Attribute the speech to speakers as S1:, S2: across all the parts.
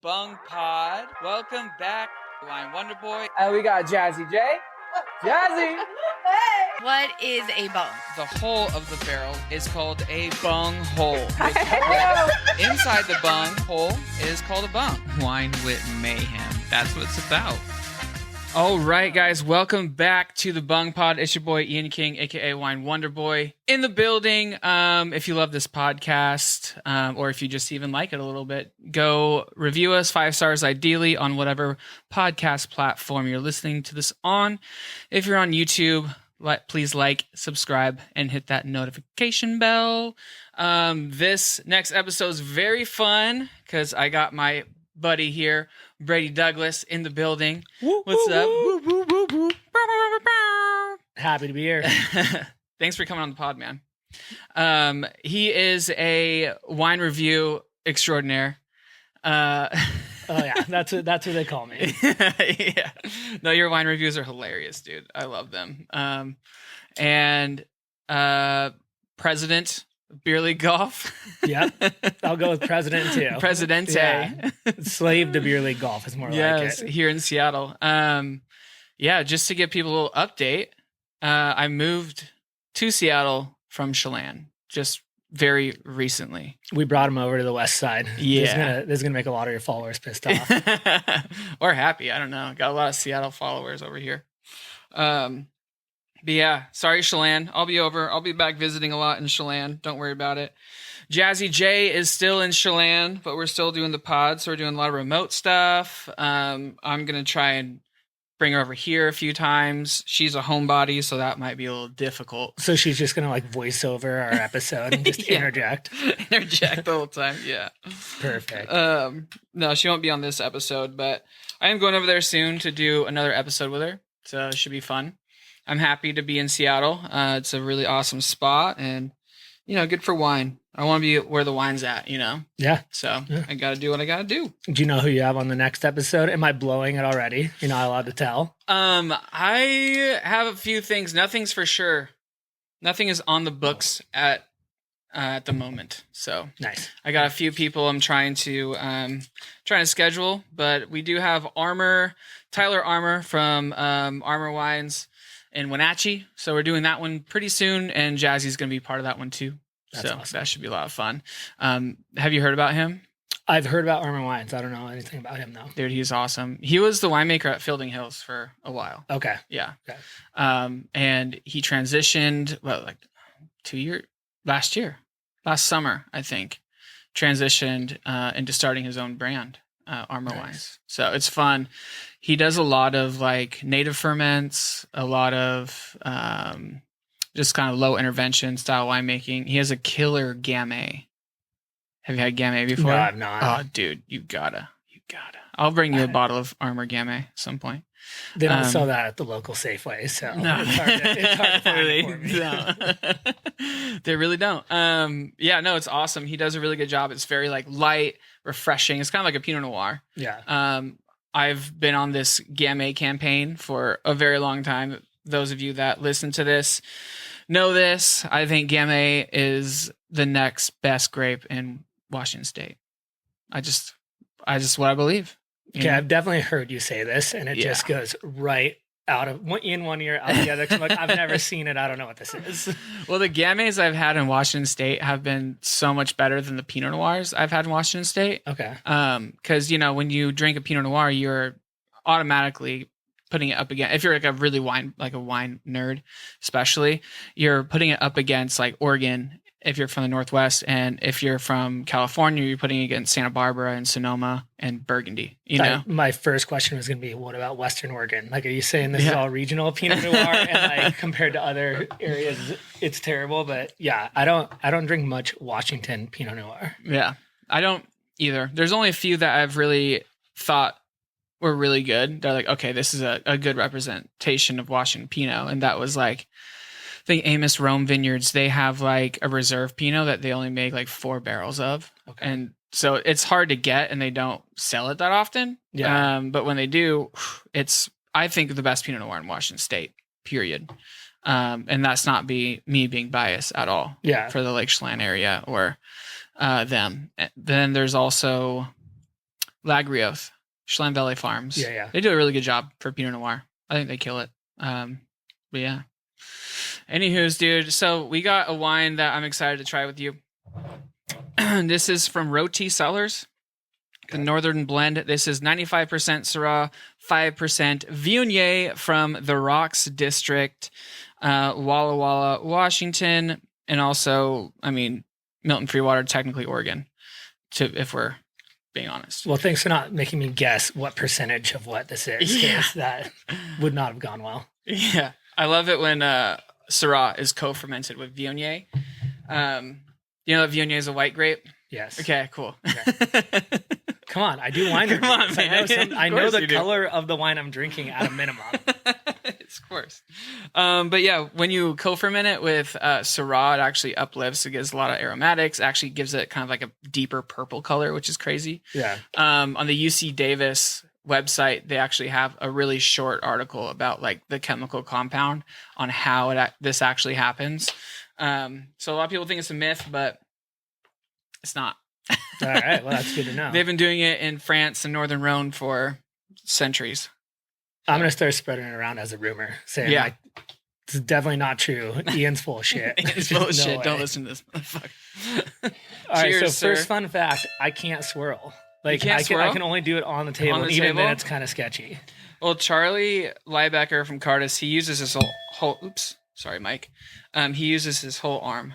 S1: Bung Pod. Welcome back, Wine Wonder Boy.
S2: And we got Jazzy J. Jazzy!
S3: What is a bung?
S1: The hole of the barrel is called a bung hole. Inside the bung hole is called a bung. Wine with mayhem. That's what it's about. All right, guys, welcome back to the Bung Pod. It's your boy Ian King, aka Wine Wonder Boy, in the building. If you love this podcast, or if you just even like it a little bit, go review us 5 stars, ideally on whatever podcast platform you're listening to this on. If you're on YouTube, please like, subscribe, and hit that notification bell. This next episode is very fun because I got my buddy here, Brady Douglas, in the building. What's up?
S2: Happy to be here.
S1: Thanks for coming on the pod, man. He is a wine review extraordinaire.
S2: Oh yeah, that's what they call me.
S1: Yeah. No, your wine reviews are hilarious, dude. I love them. And president Beer League Golf.
S2: Yep. I'll go with President too.
S1: Presidente.
S2: Yeah. Slave to Beer League Golf is more
S1: yes,
S2: like it.
S1: Here in Seattle. Yeah, just to give people a little update, I moved to Seattle from Chelan just very recently.
S2: We brought him over to the west side.
S1: Yeah.
S2: This is gonna make a lot of your followers pissed off.
S1: Or happy. I don't know. Got a lot of Seattle followers over here. But yeah, sorry, Chelan. I'll be over. I'll be back visiting a lot in Chelan. Don't worry about it. Jazzy J is still in Chelan, but we're still doing the pod, so we're doing a lot of remote stuff. I'm going to try and bring her over here a few times. She's a homebody, so that might be a little difficult.
S2: So she's just gonna like voice over our episode and just
S1: Yeah.
S2: interject.
S1: Interject the whole time, yeah.
S2: Perfect.
S1: No, she won't be on this episode, but I am going over there soon to do another episode with her, so it should be fun. I'm happy to be in Seattle. It's a really awesome spot and, good for wine. I want to be where the wine's at,
S2: Yeah.
S1: So
S2: Yeah.
S1: I got to do what I got to do.
S2: Do you know who you have on the next episode? Am I blowing it already? You're not allowed to tell.
S1: I have a few things. Nothing's for sure. Nothing is on the books at the moment. So
S2: Nice.
S1: I got a few people I'm trying to schedule, but we do have Tyler Armour from Armour Wines in Wenatchee. So we're doing that one pretty soon, and Jazzy's going to be part of that one too.
S2: That's
S1: so
S2: awesome.
S1: that should be a lot of fun. Have you heard about him?
S2: I've heard about Armour Wines. I don't know anything about him though.
S1: Dude, he's awesome. He was the winemaker at Fielding Hills for a while.
S2: Okay.
S1: Yeah.
S2: Okay.
S1: And he transitioned, last summer, I think, transitioned into starting his own brand, Armour
S2: Nice.
S1: Wines. So it's fun. He does a lot of like native ferments, a lot of just kind of low intervention style winemaking. He has a killer Gamay. Have you had Gamay before?
S2: No, I've not.
S1: Oh, dude, you gotta. I'll bring you a bottle of Armour Gamay at some point.
S2: They don't sell that at the local Safeway, so
S1: No.
S2: it's hard to find
S1: They
S2: it for me.
S1: don't. They really don't. Yeah, no, it's awesome. He does a really good job. It's very like light, refreshing. It's kind of like a Pinot Noir.
S2: Yeah.
S1: I've been on this Gamay campaign for a very long time. Those of you that listen to this know this. I think Gamay is the next best grape in Washington State. I just what I believe.
S2: Okay, I've definitely heard you say this, and it just goes right out of in one ear, out the other. 'Cause I'm like, I've never seen it. I don't know what this is.
S1: Well, the Gamays I've had in Washington State have been so much better than the Pinot Noirs I've had in Washington State.
S2: Okay.
S1: Because when you drink a Pinot Noir, you're automatically putting it up against. If you're like a wine nerd, especially, you're putting it up against like Oregon. If you're from the Northwest, and if you're from California, you're putting it against Santa Barbara and Sonoma and Burgundy.
S2: My first question was going to be, what about Western Oregon? Like, are you saying this is
S1: Yeah.
S2: all regional Pinot Noir, and like compared to other areas, it's terrible? But yeah, I don't drink much Washington Pinot Noir.
S1: Yeah, I don't either. There's only a few that I've really thought were really good. They're like, okay, this is a good representation of Washington Pinot, and that was like, I think Amos Rome Vineyards, they have like a reserve Pinot that they only make like 4 barrels of.
S2: Okay.
S1: And so it's hard to get, and they don't sell it that often.
S2: Yeah.
S1: But when they do, it's, I think, the best Pinot Noir in Washington State, period. And that's not me being biased at all.
S2: Yeah.
S1: For the Lake Chelan area or them. Then there's also Lagrioth, Chelan Valley Farms.
S2: Yeah.
S1: They do a really good job for Pinot Noir. I think they kill it. But yeah. Anywho's, dude. So we got a wine that I'm excited to try with you. This is from Rotie Cellars, the Northern Blend. This is 95% Syrah, 5% Viognier from the Rocks District, Walla Walla, Washington, and also, Milton Freewater, technically Oregon, if we're being honest.
S2: Well, thanks for not making me guess what percentage of what this is.
S1: Yeah.
S2: That would not have gone well.
S1: Yeah. I love it when Syrah is co-fermented with Viognier. You know that Viognier is a white grape?
S2: Yes.
S1: Okay, cool.
S2: Okay. Come on, I do wine reviews.
S1: Come on, man.
S2: I know the color of the wine I'm drinking at a minimum.
S1: Of course. But yeah, when you co-ferment it with Syrah, it actually uplifts. It gives a lot of aromatics. Actually gives it kind of like a deeper purple color, which is crazy.
S2: Yeah.
S1: On the UC Davis website, they actually have a really short article about like the chemical compound on how this actually happens. So a lot of people think it's a myth, but it's not.
S2: All right. Well, that's good to know.
S1: They've been doing it in France and Northern Rhone for centuries.
S2: I'm going to start spreading it around as a rumor, saying like, it's definitely not true. Ian's full of shit.
S1: Ian's full of shit. Don't listen to this motherfucker.
S2: All right.
S1: Cheers,
S2: So first fun fact, I can't swirl. Like
S1: I
S2: can only do it on the table.
S1: On the
S2: even
S1: table?
S2: then it's kind of sketchy.
S1: Well, Charlie Liebecker from Cardis, he uses his whole oops, sorry, Mike. He uses his whole arm.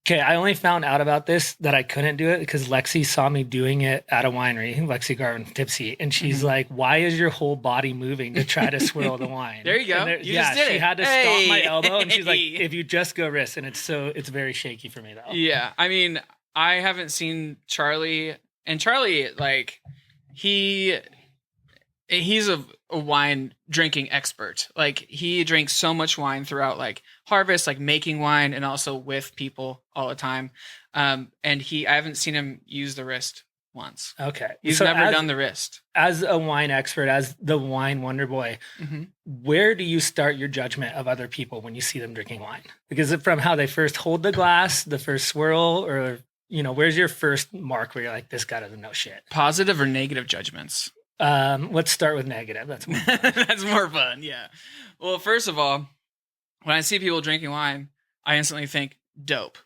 S2: Okay, I only found out about this that I couldn't do it because Lexi saw me doing it at a winery, Lexi Garvin Tipsy, and she's like, "Why is your whole body moving to try to swirl the wine?"
S1: There you go. You just did
S2: she
S1: it.
S2: had to stop my elbow, and she's like, "If you just go wrist," and it's very shaky for me though.
S1: Yeah, I haven't seen Charlie, and Charlie like he's a wine drinking expert. Like he drinks so much wine throughout like harvest, like making wine and also with people all the time. And I haven't seen him use the wrist once.
S2: Okay.
S1: He's never done the wrist.
S2: As a wine expert, as the wine wonder boy, where do you start your judgment of other people when you see them drinking wine? Because from how they first hold the glass, the first swirl, or, where's your first mark where you're like, this guy doesn't know shit?
S1: Positive or negative judgments?
S2: Let's start with negative. That's more fun.
S1: That's more fun. Yeah. Well, first of all, when I see people drinking wine, I instantly think dope.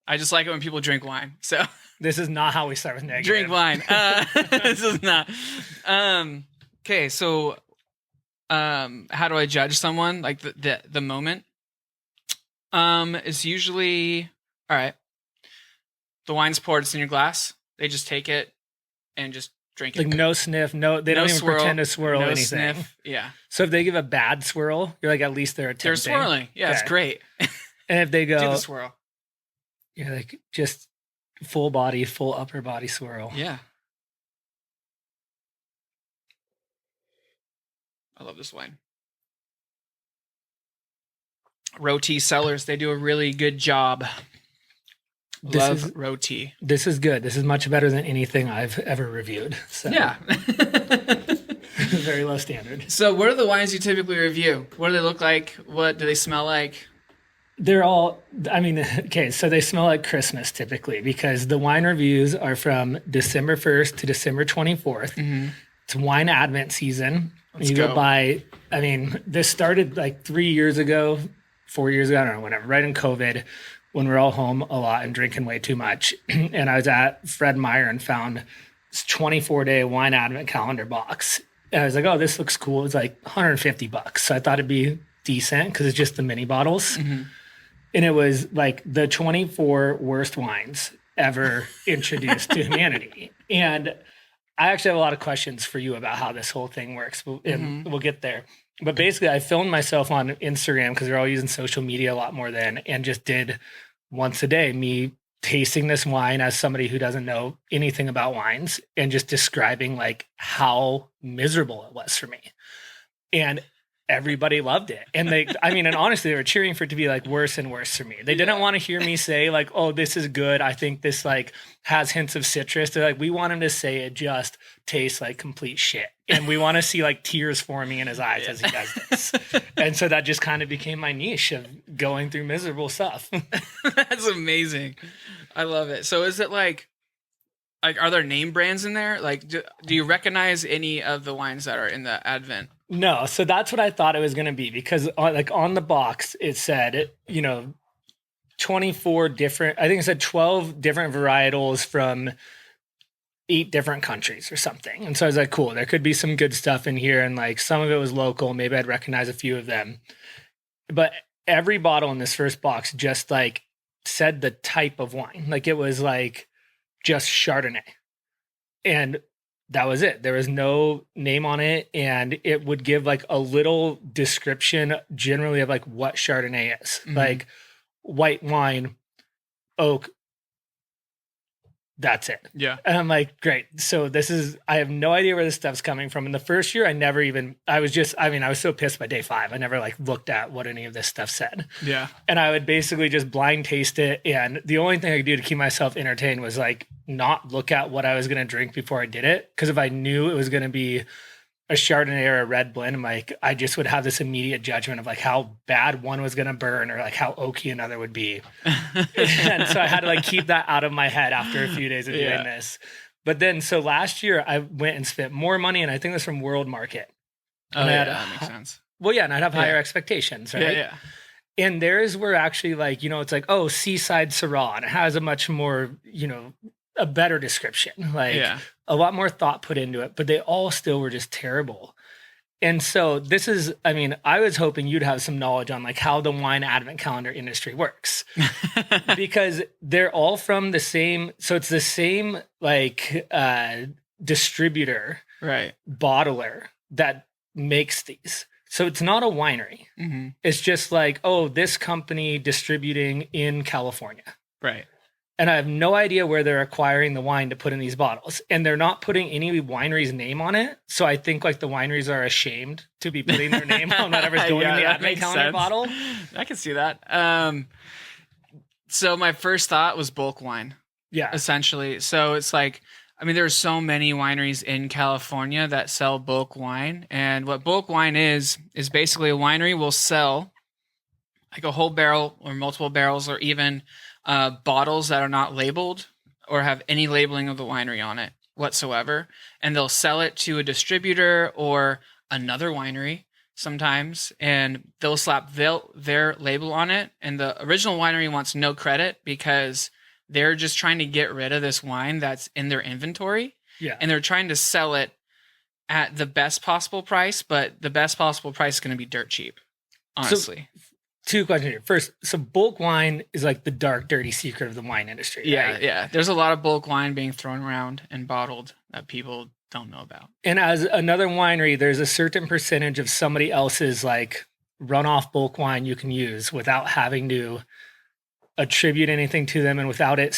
S1: I just like it when people drink wine. So
S2: this is not how we start with negative.
S1: Drink wine. This is not. Okay. So, how do I judge someone? Like the moment, is usually, all right. The wine's poured, it's in your glass. They just take it and just drink it.
S2: Like no sniff, they don't even
S1: swirl,
S2: pretend to swirl anything.
S1: Sniff. Yeah.
S2: So if they give a bad swirl, you're like, at least they're attempting.
S1: They're swirling. Yeah, it's great.
S2: And if they go,
S1: do the swirl.
S2: You're like, just full body, full upper body swirl.
S1: Yeah. I love this wine. Rotie Cellars, they do a really good job. Love Rotie.
S2: This is good. This is much better than anything I've ever reviewed. So.
S1: Yeah.
S2: Very low standard.
S1: So what are the wines you typically review? What do they look like? What do they smell like?
S2: They're all, okay, so they smell like Christmas typically because the wine reviews are from December 1st to December 24th. Mm-hmm. It's wine advent season.
S1: Let's go.
S2: Go buy, this started like 3 years ago, 4 years ago, I don't know, whenever, right in COVID, when we're all home a lot and drinking way too much. And I was at Fred Meyer and found this 24-day wine advent calendar box. And I was like, oh, this looks cool. It's like $150. So I thought it'd be decent because it's just the mini bottles. Mm-hmm. And it was like the 24 worst wines ever introduced to humanity. And I actually have a lot of questions for you about how this whole thing works. And we'll get there. But basically, I filmed myself on Instagram because they're all using social media a lot more then, and just did once a day me tasting this wine as somebody who doesn't know anything about wines and just describing like how miserable it was for me. And everybody loved it. And and honestly, they were cheering for it to be like worse and worse for me. They didn't want to hear me say like, oh, this is good. I think this like has hints of citrus. They're like, we want him to say it just tastes like complete shit. And we want to see like tears forming in his eyes as he does this. And so that just kind of became my niche of going through miserable stuff.
S1: That's amazing. I love it. So is it like, Like, are there name brands in there? Like, do you recognize any of the wines that are in the Advent?
S2: No, so that's what I thought it was going to be, because on the box it said, 24 different, I think it said 12 different varietals from 8 different countries or something. And so I was like, cool, there could be some good stuff in here. And like some of it was local. Maybe I'd recognize a few of them. But every bottle in this first box just like said the type of wine. Like it was like just Chardonnay. And that was it. There was no name on it. And it would give like a little description generally of like what Chardonnay is.
S1: Mhm.
S2: Like white wine, oak. That's it.
S1: Yeah.
S2: And I'm like, great. So I have no idea where this stuff's coming from. In the first year, I was so pissed by day 5. I never like looked at what any of this stuff said.
S1: Yeah.
S2: And I would basically just blind taste it. And the only thing I could do to keep myself entertained was like not look at what I was going to drink before I did it. Because if I knew it was going to be a Chardonnay or a red blend, I'm like, I just would have this immediate judgment of like how bad one was going to burn or like how oaky another would be. And so I had to like keep that out of my head after a few days of doing this. But then, so last year I went and spent more money, and I think it was from World Market.
S1: Oh,
S2: And
S1: that makes sense.
S2: Well, yeah, and I'd have higher expectations, right?
S1: Yeah.
S2: And theirs were actually like, it's like, oh, Seaside Syrah, and it has a much more, a better description, like a lot more thought put into it, but they all still were just terrible. And so I was hoping you'd have some knowledge on like how the wine advent calendar industry works, because they're all from the same. So it's the same like distributor,
S1: right?
S2: Bottler that makes these. So it's not a winery.
S1: Mm-hmm.
S2: It's just like, oh, this company distributing in California.
S1: Right.
S2: And I have no idea where they're acquiring the wine to put in these bottles. And they're not putting any winery's name on it. So I think like the wineries are ashamed to be putting their name on whatever's going in the advent calendar bottle.
S1: I can see that. So my first thought was bulk wine.
S2: Yeah.
S1: Essentially. So it's like, there's so many wineries in California that sell bulk wine. And what bulk wine is basically a winery will sell like a whole barrel or multiple barrels or even bottles that are not labeled or have any labeling of the winery on it whatsoever. And they'll sell it to a distributor or another winery sometimes, and they'll slap their label on it. And the original winery wants no credit because they're just trying to get rid of this wine that's in their inventory.
S2: Yeah.
S1: And they're trying to sell it at the best possible price, but the best possible price is going to be dirt cheap, honestly.
S2: So, 2 questions here. First, so bulk wine is like the dark, dirty secret of the wine industry.
S1: Yeah,
S2: right?
S1: yeah. There's a lot of bulk wine being thrown around and bottled that people don't know about.
S2: And as another winery, there's a certain percentage of somebody else's like runoff bulk wine you can use without having to attribute anything to them and without it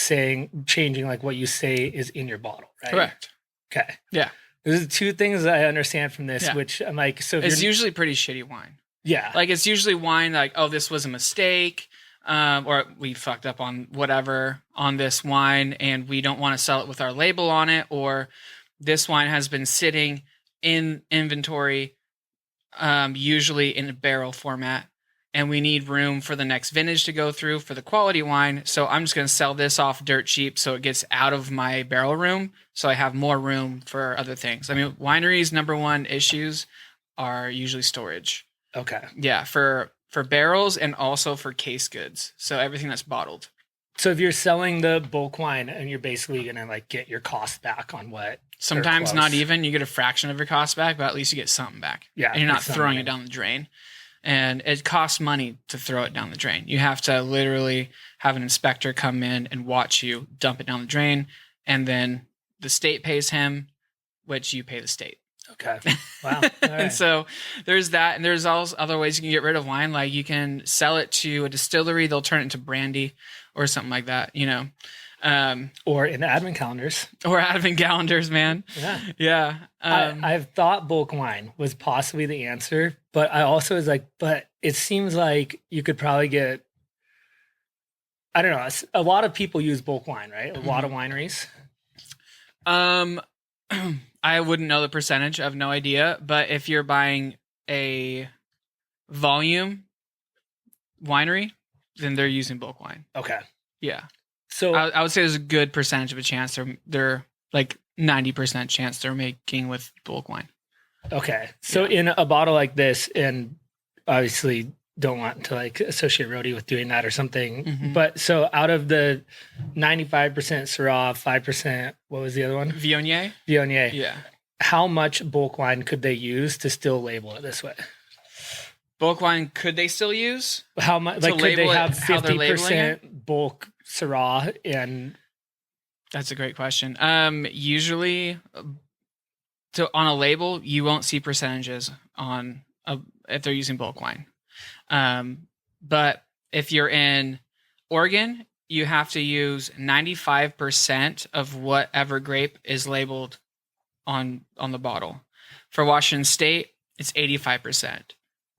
S2: changing like what you say is in your bottle, right?
S1: Correct.
S2: Okay.
S1: Yeah.
S2: There's 2 things that I understand from this, which I'm like, so
S1: it's usually pretty shitty wine.
S2: Yeah.
S1: Like it's usually wine like, oh, this was a mistake, or we fucked up on whatever on this wine and we don't want to sell it with our label on it, or this wine has been sitting in inventory, usually in a barrel format, and we need room for the next vintage to go through for the quality wine. So I'm just going to sell this off dirt cheap so it gets out of my barrel room so I have more room for other things. Wineries' number one issues are usually storage.
S2: Okay.
S1: Yeah, for barrels and also for case goods. So everything that's bottled.
S2: So if you're selling the bulk wine and you're basically going to like get your cost back on what?
S1: Sometimes not even. You get a fraction of your cost back, but at least you get something back.
S2: Yeah.
S1: And you're not throwing it down the drain. And it costs money to throw it down the drain. You have to literally have an inspector come in and watch you dump it down the drain. And then the state pays him, which you pay the state.
S2: Okay. Wow. All right.
S1: And so there's that. And there's also other ways you can get rid of wine. Like you can sell it to a distillery. They'll turn it into brandy or something like that,
S2: or in advent calendars.
S1: Or advent calendars, man.
S2: Yeah.
S1: Yeah.
S2: I've thought bulk wine was possibly the answer, but I also was like, but it seems like you could probably get, I don't know, a lot of people use bulk wine, right? A lot of wineries.
S1: I wouldn't know the percentage. I have no idea. But if you're buying a volume winery, then they're using bulk wine.
S2: Okay.
S1: Yeah.
S2: So
S1: I would say there's a good percentage of a chance they're like 90% chance they're making with bulk wine.
S2: Okay. So in a bottle like this, and obviously don't want to like associate Rotie with doing that or something, but so out of the 95% Syrah, 5%, what was the other one?
S1: Viognier?
S2: Viognier.
S1: Yeah.
S2: How much bulk wine could they use to still label it this way?
S1: Bulk wine could they still use?
S2: How much? Like, could they have 50% bulk Syrah and?
S1: That's a great question. Usually, on a label, you won't see percentages on if they're using bulk wine. But if you're in Oregon, you have to use 95% of whatever grape is labeled on the bottle. For Washington State, it's 85%.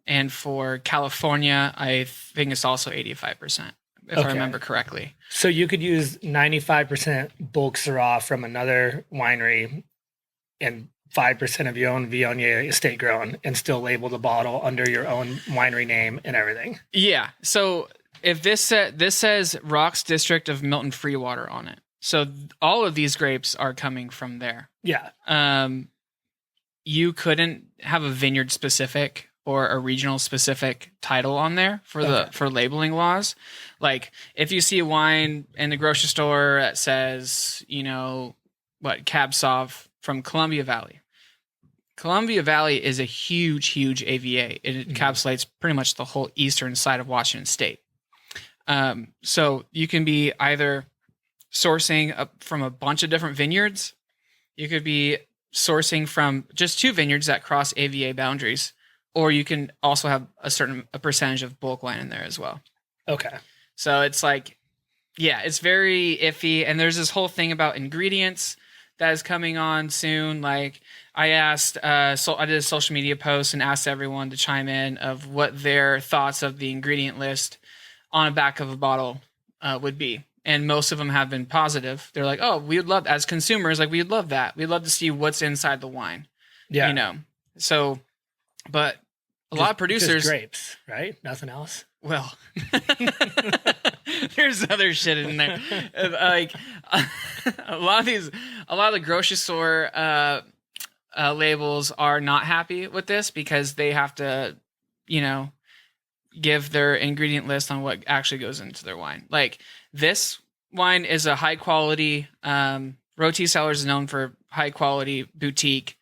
S1: And for California, I think it's also 85%, if I remember correctly.
S2: So you could use 95% bulk Syrah from another winery and 5% of your own Viognier estate grown and still label the bottle under your own winery name and everything.
S1: Yeah. So if this says Rocks District of Milton Freewater on it. So all of these grapes are coming from there.
S2: Yeah.
S1: You couldn't have a vineyard specific or a regional specific title on there for labeling laws. Like if you see a wine in the grocery store that says, Cab Sauv from Columbia Valley. Columbia Valley is a huge, huge AVA. It encapsulates pretty much the whole eastern side of Washington State. So you can be either sourcing from a bunch of different vineyards. You could be sourcing from just 2 vineyards that cross AVA boundaries, or you can also have a percentage of bulk wine in there as well. Okay. So it's like, it's very iffy. And there's this whole thing about ingredients that is coming on soon. Like I asked, I did a social media post and asked everyone to chime in of what their thoughts of the ingredient list on the back of a bottle would be. And most of them have been positive. They're like, oh, we would love, as consumers, like we'd love that. We'd love to see what's inside the wine. Yeah. So, but a lot of producers.
S2: Just grapes, right? Nothing else.
S1: Well, there's other shit in there. Like a lot of the grocery store labels are not happy with this because they have to, give their ingredient list on what actually goes into their wine. Like this wine is a high quality. Rotie Cellars is known for high quality boutique,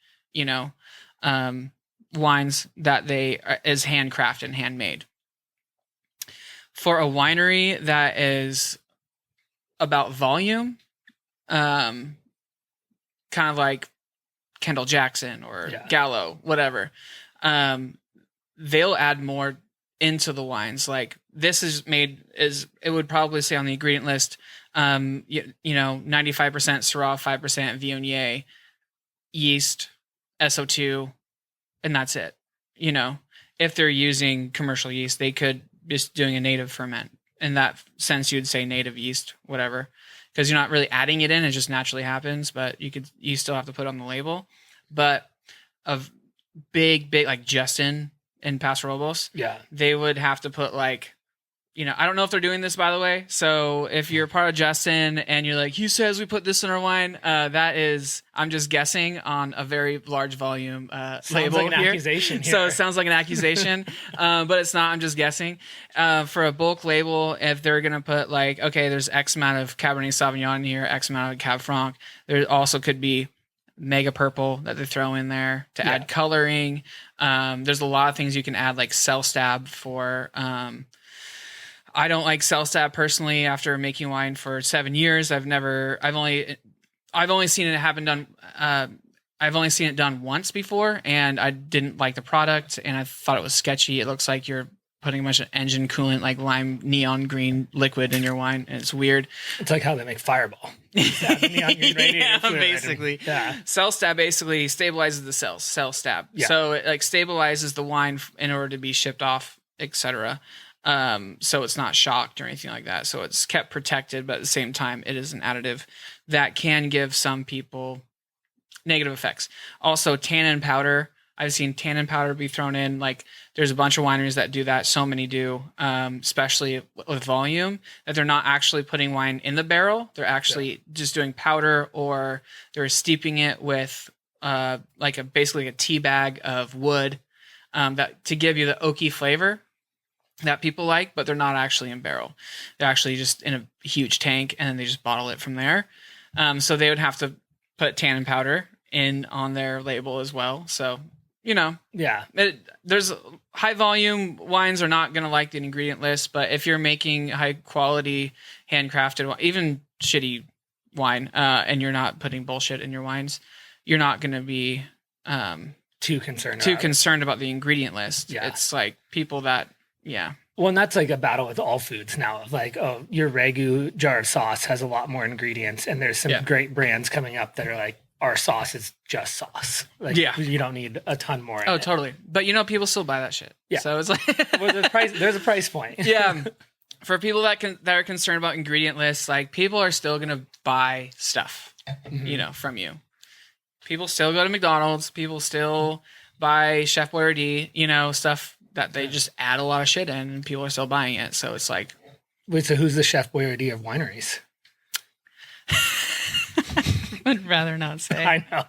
S1: wines that is handcrafted and handmade. For a winery that is about volume, kind of like Kendall Jackson or Gallo, whatever, they'll add more into the wines. Like this it would probably say on the ingredient list, 95% Syrah, 5% Viognier, yeast, SO2, and that's it. If they're using commercial yeast, they could just doing a native ferment. In that sense, you'd say native yeast, whatever, because you're not really adding it in. It just naturally happens, but you still have to put it on the label. But of big, like Justin and Paso Robles, they would have to put like, I don't know if they're doing this, by the way. So if you're part of Justin and you're like, he says we put this in our wine, that is, I'm just guessing on a very large volume label
S2: like an
S1: here.
S2: Accusation here.
S1: So it sounds like an accusation, but it's not. I'm just guessing. For a bulk label, if they're going to put like, okay, there's X amount of Cabernet Sauvignon here, X amount of Cab Franc. There also could be mega purple that they throw in there to add coloring. There's a lot of things you can add, like cell stab for. I don't like cell stab personally. After making wine for 7 years, I've only seen it happen I've only seen it done once before, and I didn't like the product, and I thought it was sketchy. It looks like you're putting a bunch of engine coolant, like lime neon green liquid in your wine, and it's weird.
S2: It's like how they make Fireball.
S1: Basically. Cell stab basically stabilizes the cells. Cell stab. Yeah. So it like stabilizes the wine in order to be shipped off, etc. So it's not shocked or anything like that. So it's kept protected, but at the same time, it is an additive that can give some people negative effects. Also, tannin powder. I've seen tannin powder be thrown in. Like there's a bunch of wineries that do that. So many do, especially with volume, that they're not actually putting wine in the barrel. They're actually just doing powder, or they're steeping it with basically a tea bag of wood that to give you the oaky flavor that people like, but they're not actually in barrel. They're actually just in a huge tank, and then they just bottle it from there. So they would have to put tannin powder in on their label as well. So, there's high volume wines are not going to like the ingredient list, but if you're making high quality handcrafted, even shitty wine, and you're not putting bullshit in your wines, you're not going to be
S2: too concerned
S1: about the ingredient list. Yeah. It's like people that,
S2: Well, and that's like a battle with all foods now. Like, oh, your Ragu jar of sauce has a lot more ingredients, and there's some great brands coming up that are like, our sauce is just sauce. Like, you don't need a ton more.
S1: Oh, totally. But people still buy that shit. Yeah. So it's like,
S2: well, there's a price point.
S1: Yeah. For people that are concerned about ingredient lists, like people are still gonna buy stuff, from you. People still go to McDonald's. People still buy Chef Boyardee, stuff that they just add a lot of shit in, and people are still buying it. So it's like,
S2: wait, so who's the Chef Boyardee of wineries?
S1: I'd rather not say.
S2: I know.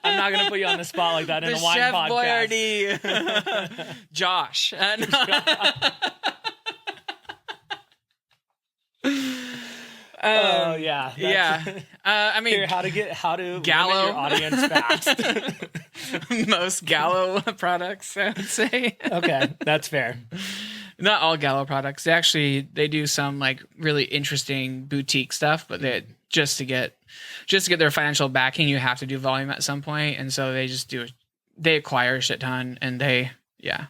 S2: I'm not going to put you on the spot like that in a wine
S1: Chef
S2: podcast.
S1: Boyardee. Josh.
S2: Oh yeah.
S1: I mean,
S2: here, how to
S1: Gallo
S2: limit your audience fast.
S1: Most Gallo products, I would say.
S2: Okay, that's fair.
S1: Not all Gallo products. They do some like really interesting boutique stuff, but just to get their financial backing, you have to do volume at some point, and so they acquire a shit ton, and yeah.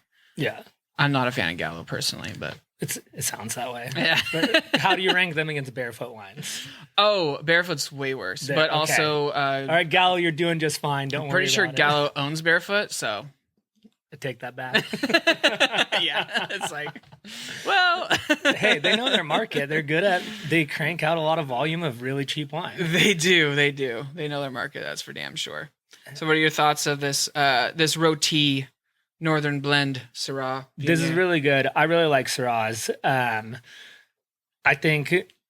S1: I'm not a fan of Gallo personally, but
S2: it sounds that way.
S1: Yeah.
S2: But how do you rank them against Barefoot wines?
S1: Oh, Barefoot's way worse. But also,
S2: all right, Gallo, you're doing just fine. Don't worry.
S1: Pretty sure Gallo owns Barefoot, so
S2: I take that back.
S1: Yeah, it's like, well,
S2: hey, they know their market. They crank out a lot of volume of really cheap wine.
S1: They do. They know their market. That's for damn sure. So, what are your thoughts of this Rotie Northern Blend Syrah?
S2: This is really good. I really like Syrahs.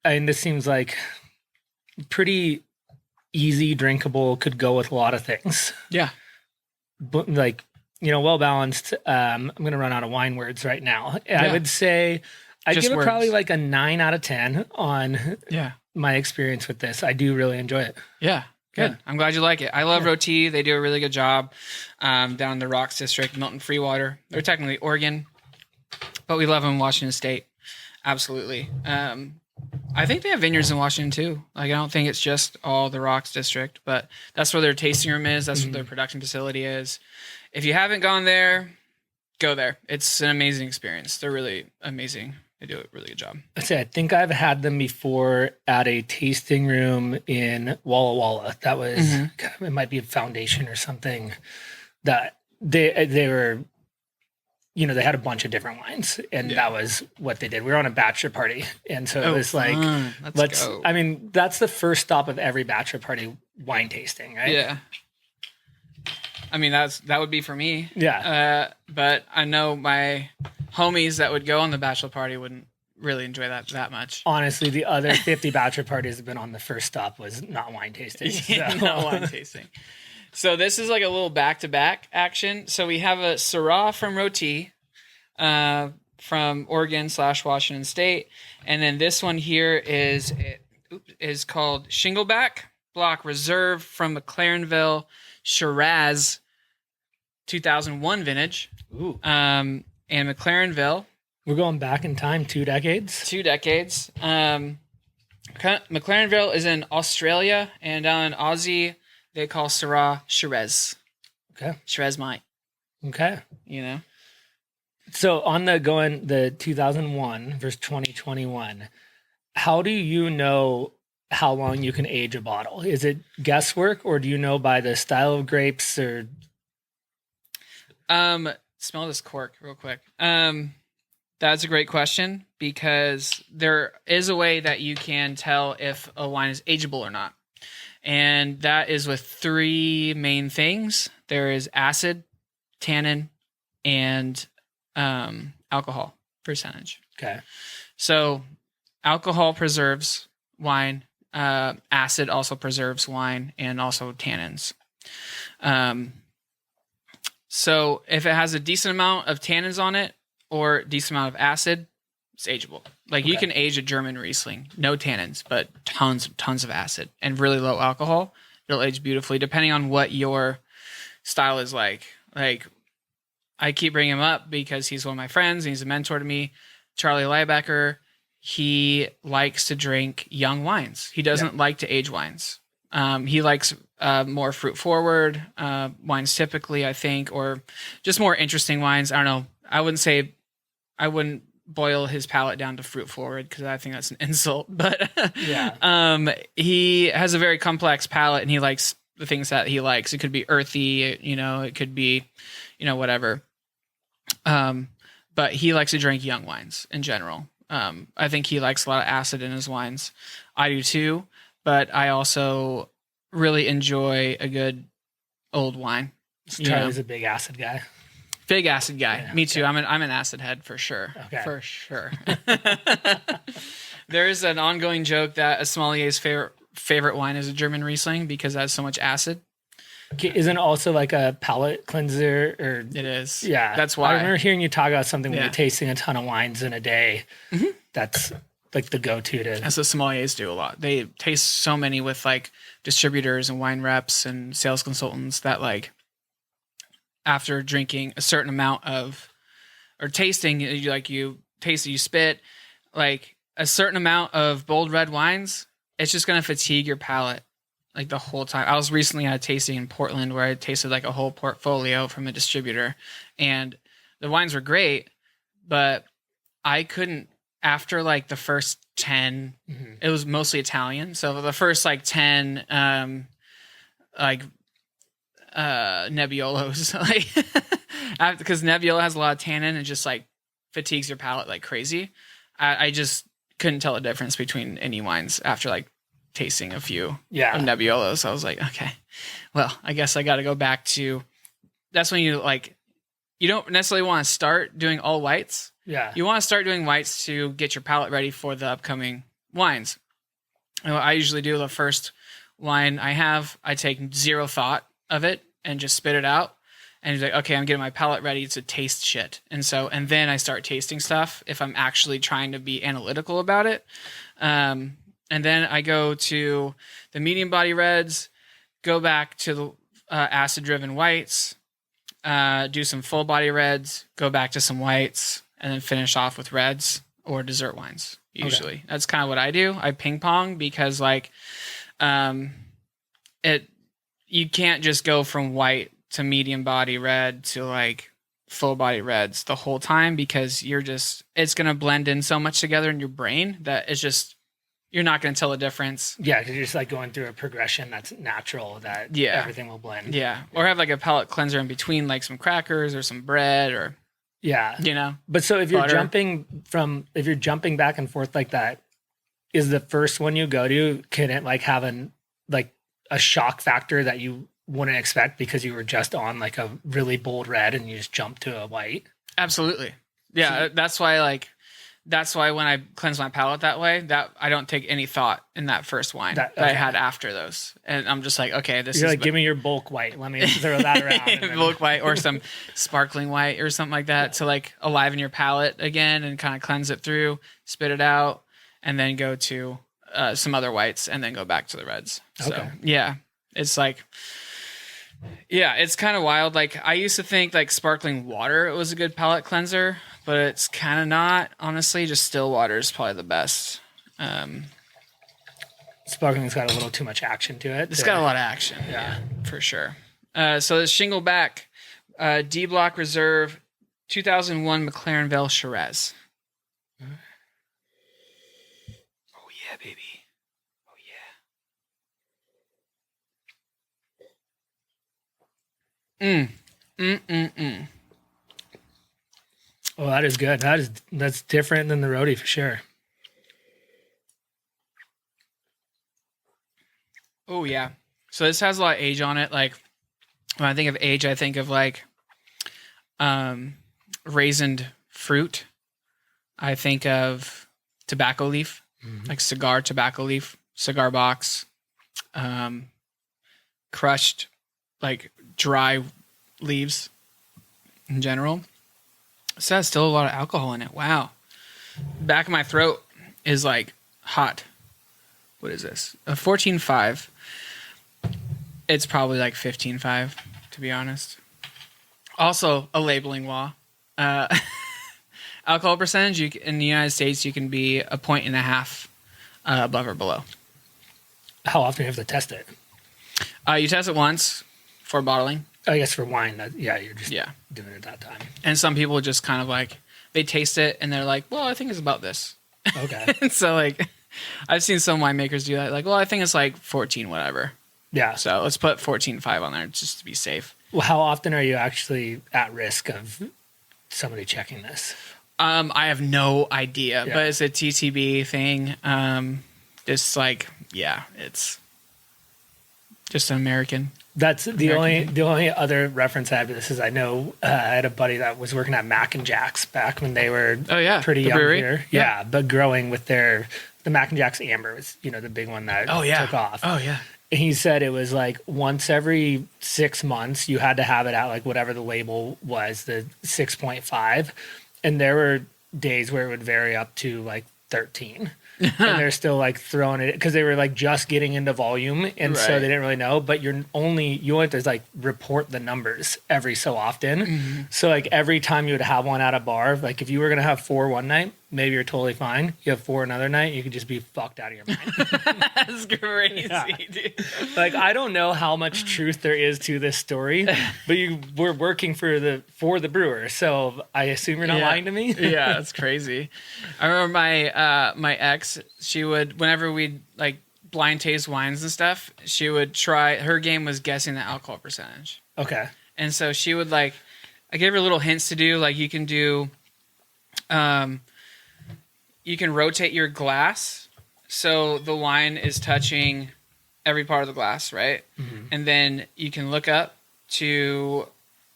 S2: This seems like pretty easy, drinkable, could go with a lot of things.
S1: Yeah.
S2: But like, well balanced. I'm going to run out of wine words right now. I would say I'd give it probably like a 9 out of 10 on my experience with this. I do really enjoy it.
S1: Yeah. Good. Yeah. I'm glad you like it. I love Rotie. They do a really good job down in the Rocks District, Milton Freewater. They're technically Oregon, but we love them in Washington State. Absolutely. I think they have vineyards in Washington too. Like, I don't think it's just all the Rocks District, but that's where their tasting room is. That's where their production facility is. If you haven't gone there, go there. It's an amazing experience. They're really amazing. They do a really good job.
S2: I think I've had them before at a tasting room in Walla Walla. That was, it might be a foundation or something, that they were, they had a bunch of different wines, and that was what they did. We were on a bachelor party. And so it was like, let's go. I mean, that's the first stop of every bachelor party, wine tasting, right?
S1: Yeah. I mean, that would be for me.
S2: Yeah.
S1: But I know my homies that would go on the bachelor party wouldn't really enjoy that much.
S2: Honestly, the other 50 bachelor parties have been on the first stop was not wine tasting.
S1: So. Not wine tasting. So this is like a little back-to-back action. So we have a Syrah from Rotie, from Oregon / Washington State. And then this one here is called Shingleback Block Reserve from McLarenville Shiraz 2001 vintage.
S2: Ooh.
S1: And McLarenville.
S2: We're going back in time 2 decades.
S1: 2 decades. McLarenville is in Australia, and down in Aussie, they call Syrah Shiraz.
S2: Okay.
S1: Shiraz Mite.
S2: Okay. So on the 2001 versus 2021, how do you know how long you can age a bottle? Is it guesswork, or do you know by the style of grapes, or?
S1: Smell this cork real quick. That's a great question, because there is a way that you can tell if a wine is ageable or not. And that is with three main things. There is acid, tannin, and alcohol percentage.
S2: Okay.
S1: So alcohol preserves wine. Acid also preserves wine, and also tannins. So if it has a decent amount of tannins on it or decent amount of acid, it's ageable. Like you can age a German Riesling, no tannins, but tons of acid and really low alcohol. It'll age beautifully depending on what your style is like. Like I keep bringing him up because he's one of my friends and he's a mentor to me. Charlie Liebecker, he likes to drink young wines. He doesn't like to age wines. He likes more fruit forward wines typically, I think, or just more interesting wines. I don't know. I wouldn't boil his palate down to fruit forward because I think that's an insult. But he has a very complex palate and he likes the things that he likes. It could be earthy, it could be, whatever. But he likes to drink young wines in general. I think he likes a lot of acid in his wines. I do too, but I also really enjoy a good old wine.
S2: So Charlie's a big acid guy.
S1: Big acid guy.
S2: Yeah,
S1: Me too. I'm an acid head for sure.
S2: Okay.
S1: For sure. There's an ongoing joke that a sommelier's favorite wine is a German Riesling because it has so much acid.
S2: Isn't it also like a palate cleanser? Or
S1: It is.
S2: Yeah.
S1: That's why.
S2: I remember hearing you talk about something when you're tasting a ton of wines in a day.
S1: Mm-hmm.
S2: That's like the go-to to.
S1: That's what sommeliers do a lot. They taste so many with like distributors and wine reps and sales consultants that like after drinking a certain amount of, or tasting, you taste it, you spit, like a certain amount of bold red wines, it's just going to fatigue your palate like the whole time. I was recently at a tasting in Portland where I tasted like a whole portfolio from a distributor and the wines were great, but I couldn't, after like the first 10, it was mostly Italian. So the first like 10, Nebbiolos, like because Nebbiolo has a lot of tannin and just like fatigues your palate like crazy. I just couldn't tell the difference between any wines after like tasting a few of Nebbiolos. I was like, okay, well, I guess I got to go back to. That's when you don't necessarily want to start doing all whites.
S2: Yeah,
S1: you want to start doing whites to get your palate ready for the upcoming wines. And what I usually do, the first wine I take zero thought of it and just spit it out. And he's like, okay, I'm getting my palate ready to taste shit. And then I start tasting stuff if I'm actually trying to be analytical about it. And then I go to the medium body reds, go back to the acid driven whites, do some full body reds, go back to some whites, and then finish off with reds or dessert wines. Usually that's kind of what I do. I ping pong because you can't just go from white to medium body red to like full body reds the whole time because it's going to blend in so much together in your brain that you're not going to tell the difference.
S2: Yeah. Cause you're just like going through a progression that's natural that everything will blend.
S1: Yeah. Or have like a palate cleanser in between, like some crackers or some bread or,
S2: But so if you're
S1: butter.
S2: if you're jumping back and forth like that, is the first one you go to, can it like have a shock factor that you wouldn't expect because you were just on like a really bold red and you just jumped to a white?
S1: Absolutely. Yeah. That's why when I cleanse my palate that way, that I don't take any thought in that first wine that I had after those. And I'm just like, okay,
S2: you're like, give me your bulk white. Let me throw that around.
S1: Bulk white or some sparkling white or something like that to like aliven your palate again and kind of cleanse it through, spit it out, and then go to some other whites and then go back to the reds. So it's like, it's kind of wild. Like I used to think like sparkling water was a good palate cleanser, but it's kind of not. Honestly, just still water is probably the best.
S2: Sparkling's got a little too much action to it.
S1: It's got a lot of action. Yeah, for sure. So the Shingleback D Block Reserve 2001 McLaren Vale Shiraz. Oh yeah, baby.
S2: Oh, that is good. That's different than the Rotie for sure.
S1: Oh yeah. So this has a lot of age on it. Like when I think of age, I think of like raisined fruit. I think of tobacco leaf, like cigar tobacco leaf, cigar box, crushed, like dry leaves in general. So that's still a lot of alcohol in it. Wow. Back of my throat is like hot. What is this? A 14.5. It's probably like 15.5, to be honest. Also, a labeling law. Alcohol percentage, in the United States, you can be 1.5 above or below.
S2: How often do you have to test it?
S1: You test it once for bottling.
S2: I guess for wine, you're just
S1: Yeah.
S2: doing it that time.
S1: And some people just kind of like, they taste it and they're like, well, I think it's about this.
S2: Okay.
S1: And so like, I've seen some winemakers do that. Like, well, I think it's like 14, whatever.
S2: Yeah.
S1: So let's put 14.5 on there just to be safe.
S2: Well, how often are you actually at risk of somebody checking this?
S1: I have no idea,
S2: Yeah.
S1: but it's a TTB thing. It's like, yeah, it's just an American.
S2: That's the only other reference I have to this is I know I had a buddy that was working at Mac and Jack's back when they were pretty
S1: the
S2: young
S1: brewery?
S2: here. Yeah, but growing with the Mac and Jack's Amber was the big one that took off.
S1: Oh yeah.
S2: And he said it was like once every 6 months you had to have it at like whatever the label was, the 6.5, and there were days where it would vary up to like 13. And they're still like throwing it because they were like just getting into volume, and so
S1: Right.
S2: they didn't really know. But you only have to like report the numbers every so often.
S1: Mm-hmm.
S2: So like every time you would have one at a bar, like if you were gonna have 4 one night, maybe you're totally fine. You have 4 another night, you could just be fucked out of your mind.
S1: That's crazy,
S2: Yeah.
S1: dude.
S2: Like I don't know how much truth there is to this story, but you were working for the brewer, so I assume you're not lying to me.
S1: Yeah, that's crazy. I remember my ex. She would, whenever we'd like blind taste wines and stuff, she would try. Her game was guessing the alcohol percentage,
S2: Okay.
S1: and so she would like. I gave her little hints to do. Like you can do. You can rotate your glass so the wine is touching every part of the glass, right?
S2: Mm-hmm.
S1: And then you can look up to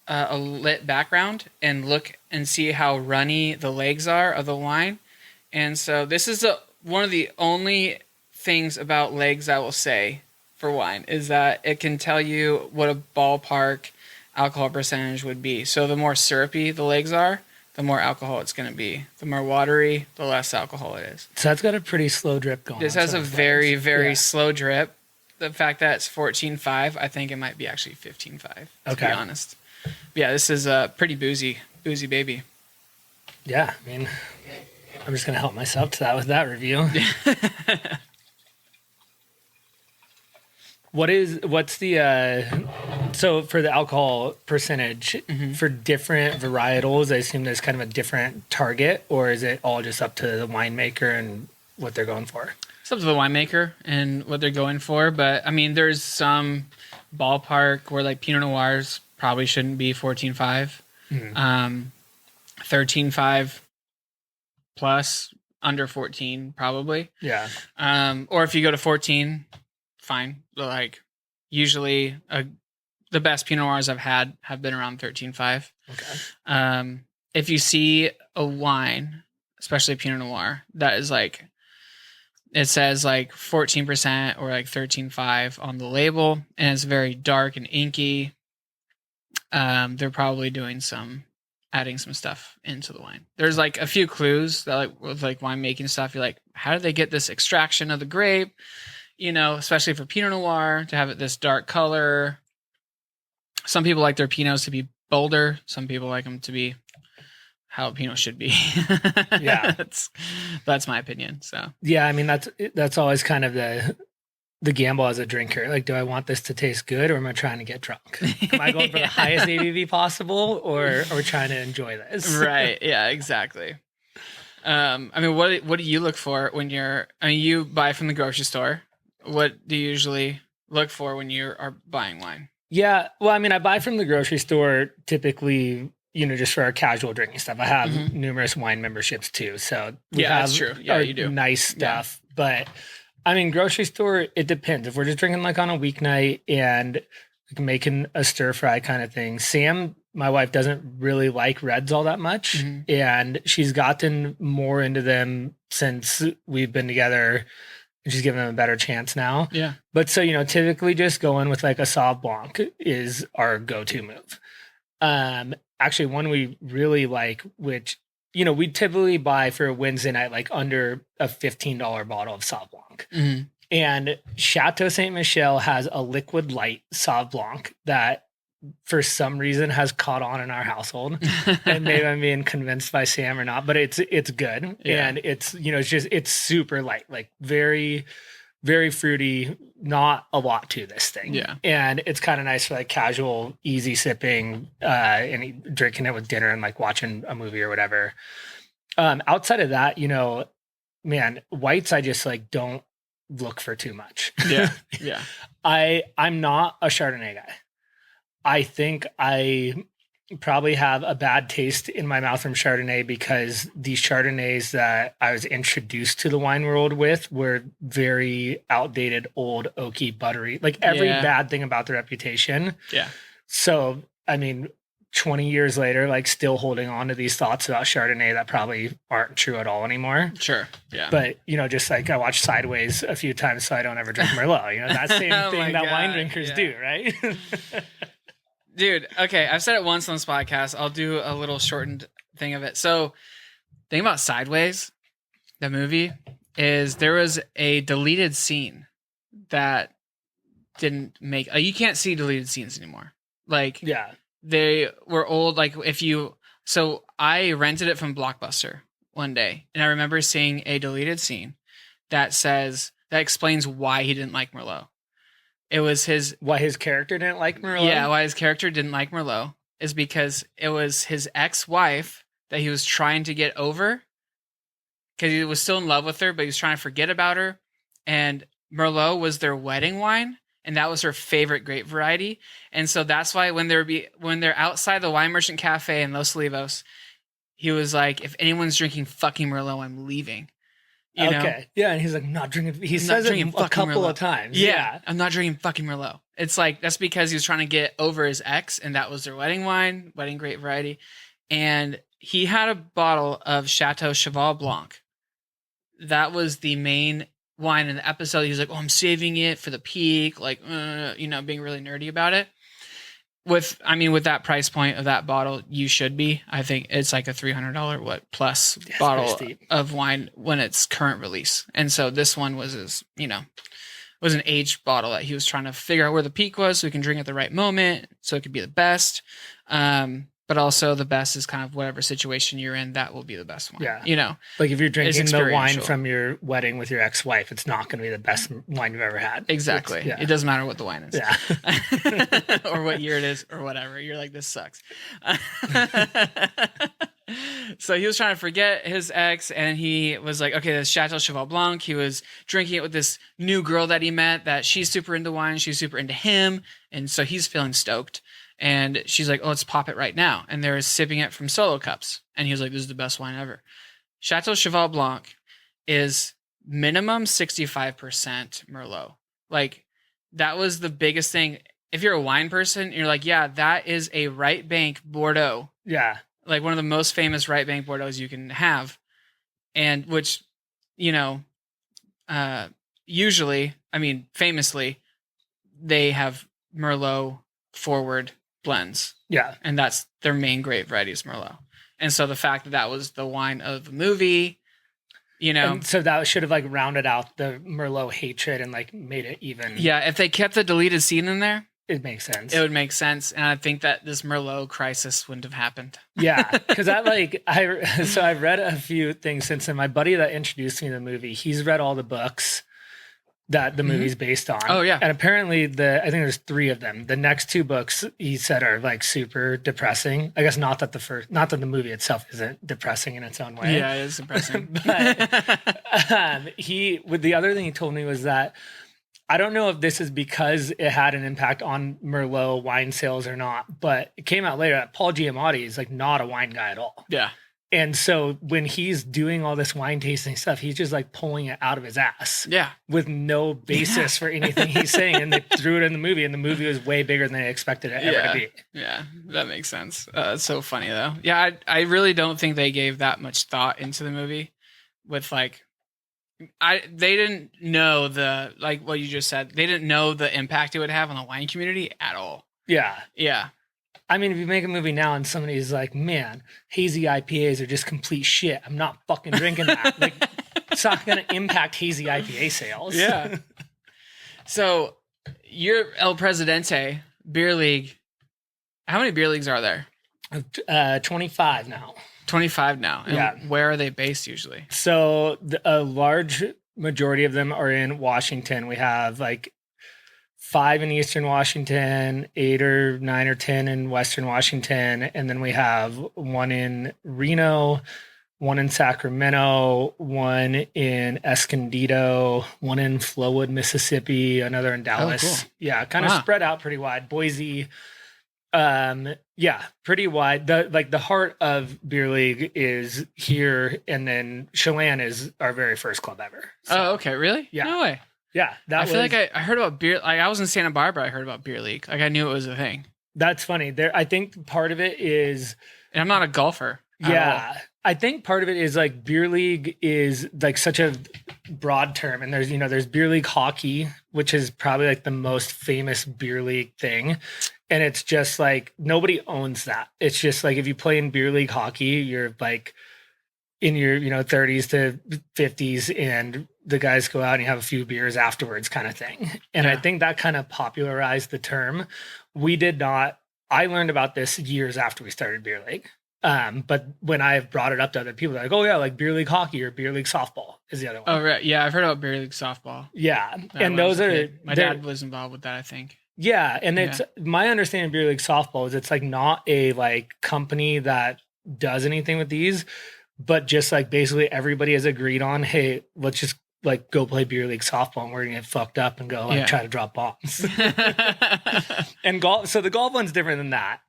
S1: a lit background and look and see how runny the legs are of the wine. And so this is one of the only things about legs I will say for wine is that it can tell you what a ballpark alcohol percentage would be. So the more syrupy the legs are, the more alcohol it's going to be. The more watery, the less alcohol it is.
S2: So that's got a pretty slow drip going.
S1: This
S2: on
S1: has a
S2: some
S1: very,
S2: flavors.
S1: very
S2: Yeah.
S1: slow drip. The fact that it's 14.5, I think it might be actually 15.5, to be honest. But yeah, this is a pretty boozy baby.
S2: Yeah, I mean, I'm just gonna help myself to that with that review. What's the so for the alcohol percentage for different varietals? I assume there's kind of a different target, or is it all just up to the winemaker and what they're going for?
S1: It's up to the winemaker and what they're going for. But I mean, there's some ballpark where like Pinot Noirs probably shouldn't be 14.5, 13.5 plus, under 14 probably.
S2: Yeah.
S1: Or if you go to 14, fine. But like usually the best Pinot Noirs I've had have been around 13.5.
S2: Okay.
S1: If you see a wine, especially a Pinot Noir, that is like, it says like 14% or like 13.5 on the label, and it's very dark and inky, they're probably doing adding some stuff into the wine. There's like a few clues that like with like winemaking stuff, you're like, how did they get this extraction of the grape? You know, especially for Pinot Noir to have it this dark color. Some people like their Pinots to be bolder. Some people like them to be how a Pinot should be.
S2: Yeah.
S1: That's my opinion. So
S2: Yeah, I mean that's always kind of the gamble as a drinker. Like, do I want this to taste good, or am I trying to get drunk? Am I going for the highest ABV possible, or are we trying to enjoy this?
S1: Right. Yeah, exactly. I mean, what do you look for when you buy from the grocery store? What do you usually look for when you are buying wine?
S2: Yeah, well, I mean, I buy from the grocery store typically, just for our casual drinking stuff. I have numerous wine memberships too, so we have
S1: that's true. Yeah,
S2: our
S1: you do.
S2: nice stuff. But I mean, grocery store, it depends. If we're just drinking like on a weeknight and like making a stir fry kind of thing, Sam, my wife, doesn't really like reds all that much. And she's gotten more into them since we've been together. And she's given them a better chance now.
S1: Yeah.
S2: But so, typically just going with like a Sauv Blanc is our go-to move. Actually, one we really like, which, we typically buy for a Wednesday night, like under a $15 bottle of Sauv Blanc. And Chateau Ste. Michelle has a liquid light Sauv Blanc that for some reason has caught on in our household. And maybe I'm being convinced by Sam or not, but it's good.
S1: Yeah.
S2: And it's, it's super light, like very, very fruity, not a lot to this thing.
S1: Yeah.
S2: And it's kind of nice for like casual, easy sipping, and drinking it with dinner and like watching a movie or whatever. Outside of that, man, whites, I just like don't look for too much.
S1: Yeah. Yeah.
S2: I'm not a Chardonnay guy. I think I probably have a bad taste in my mouth from Chardonnay because the Chardonnays that I was introduced to the wine world with were very outdated, old, oaky, buttery, like every bad thing about the reputation.
S1: Yeah.
S2: So, I mean, 20 years later, like still holding on to these thoughts about Chardonnay that probably aren't true at all anymore.
S1: Sure. Yeah.
S2: But, just like I watched Sideways a few times so I don't ever drink Merlot, that same thing that wine drinkers do, right?
S1: Dude, okay, I've said it once on this podcast. I'll do a little shortened thing of it. So, thing about Sideways, the movie, is there was a deleted scene that didn't make... you can't see deleted scenes anymore. Like, they were old. Like, So, I rented it from Blockbuster one day, and I remember seeing a deleted scene that explains why he didn't like Merlot. It was why his character didn't like Merlot?
S2: Yeah,
S1: why his character didn't like Merlot is because it was his ex-wife that he was trying to get over because he was still in love with her, but he was trying to forget about her. And Merlot was their wedding wine, and that was her favorite grape variety. And so that's why when they're outside the wine merchant cafe in Los Olivos, he was like, if anyone's drinking fucking Merlot, I'm leaving.
S2: Okay. Yeah, and he's like, not drinking. He says it a couple of times.
S1: Yeah, I'm not drinking fucking Merlot. It's like, that's because he was trying to get over his ex, and that was their wedding wine, wedding grape variety. And he had a bottle of Chateau Cheval Blanc. That was the main wine in the episode. He was like, oh, I'm saving it for the peak, like, being really nerdy about it. With that price point of that bottle, you should be. I think it's like a $300 plus bottle of wine when it's current release. And so this one was was an aged bottle that he was trying to figure out where the peak was so he can drink at the right moment so it could be the best. But also the best is kind of whatever situation you're in, that will be the best one.
S2: Yeah. Like if you're drinking the wine from your wedding with your ex-wife, it's not going to be the best wine you've ever had.
S1: Exactly. It doesn't matter what the wine is.
S2: Yeah.
S1: Or what year it is or whatever. You're like, this sucks. So he was trying to forget his ex, and he was like, okay, this Chateau Cheval Blanc. He was drinking it with this new girl that he met that she's super into wine. She's super into him. And so he's feeling stoked. And she's like, oh, let's pop it right now. And they're sipping it from solo cups. And he was like, this is the best wine ever. Chateau Cheval Blanc is minimum 65% Merlot. Like, that was the biggest thing. If you're a wine person, you're like, yeah, that is a right bank Bordeaux.
S2: Yeah.
S1: Like one of the most famous right bank Bordeaux you can have. And which, usually, famously, they have Merlot forward blends.
S2: Yeah.
S1: And that's their main grape variety is Merlot. And so the fact that was the wine of the movie, And
S2: so that should have like rounded out the Merlot hatred and like made it even.
S1: Yeah. If they kept the deleted scene in there,
S2: it makes sense.
S1: It would make sense. And I think that this Merlot crisis wouldn't have happened.
S2: Yeah. Because I've read a few things since then. My buddy that introduced me to the movie, he's read all the books that the movie's based on.
S1: Oh, yeah.
S2: And apparently I think there's 3 of them. The next 2 books he said are like super depressing. I guess not that the movie itself isn't depressing in its own way.
S1: Yeah, it is depressing.
S2: But the other thing he told me was that I don't know if this is because it had an impact on Merlot wine sales or not, but it came out later that Paul Giamatti is like not a wine guy at all.
S1: Yeah.
S2: And so when he's doing all this wine tasting stuff, he's just like pulling it out of his ass.
S1: Yeah.
S2: With no basis for anything he's saying. And they threw it in the movie, and the movie was way bigger than they expected it ever to be.
S1: Yeah, that makes sense. It's so funny though. Yeah, I really don't think they gave that much thought into the movie with like they didn't know the, like what you just said, they didn't know the impact it would have on the wine community at all.
S2: Yeah.
S1: Yeah.
S2: I mean, if you make a movie now and somebody's like, man, hazy IPAs are just complete shit, I'm not fucking drinking that. Like, it's not going to impact hazy IPA sales.
S1: Yeah. So, your El Presidente beer league, how many beer leagues are there?
S2: 25 now.
S1: 25 now. And
S2: yeah.
S1: Where are they based usually?
S2: So, a large majority of them are in Washington. We have like 5 in Eastern Washington, 8 or 9 or 10 in Western Washington. And then we have 1 in Reno, 1 in Sacramento, 1 in Escondido, 1 in Flowood, Mississippi, another in Dallas.
S1: Oh, cool.
S2: Yeah, kind of spread out pretty wide. Boise, yeah, pretty wide. The heart of Beer League is here, and then Chelan is our very first club ever. So,
S1: oh, okay, really?
S2: Yeah.
S1: No way.
S2: Yeah,
S1: I feel like I heard about beer. Like I was in Santa Barbara, I heard about Beer League. Like I knew it was a thing.
S2: That's funny. I think part of it is,
S1: and I'm not a golfer.
S2: Yeah, I think part of it is like Beer League is like such a broad term, and there's Beer League hockey, which is probably like the most famous Beer League thing, and it's just like nobody owns that. It's just like if you play in Beer League hockey, you're like in your 30s to 50s, and the guys go out and you have a few beers afterwards kind of thing. And I think that kind of popularized the term. We did not. I learned about this years after we started Beer League. But when I've brought it up to other people, they're like, oh yeah, like Beer League hockey or Beer League softball is the other one.
S1: Oh, right. Yeah, I've heard about Beer League softball.
S2: Yeah. And those are...
S1: My dad was involved with that, I think.
S2: Yeah. And it's my understanding of Beer League softball is it's like not a like company that does anything with these, but just like basically everybody has agreed on, hey, let's just like go play Beer League softball and we're gonna get fucked up and go like try to drop bombs. And golf. So the golf one's different than that.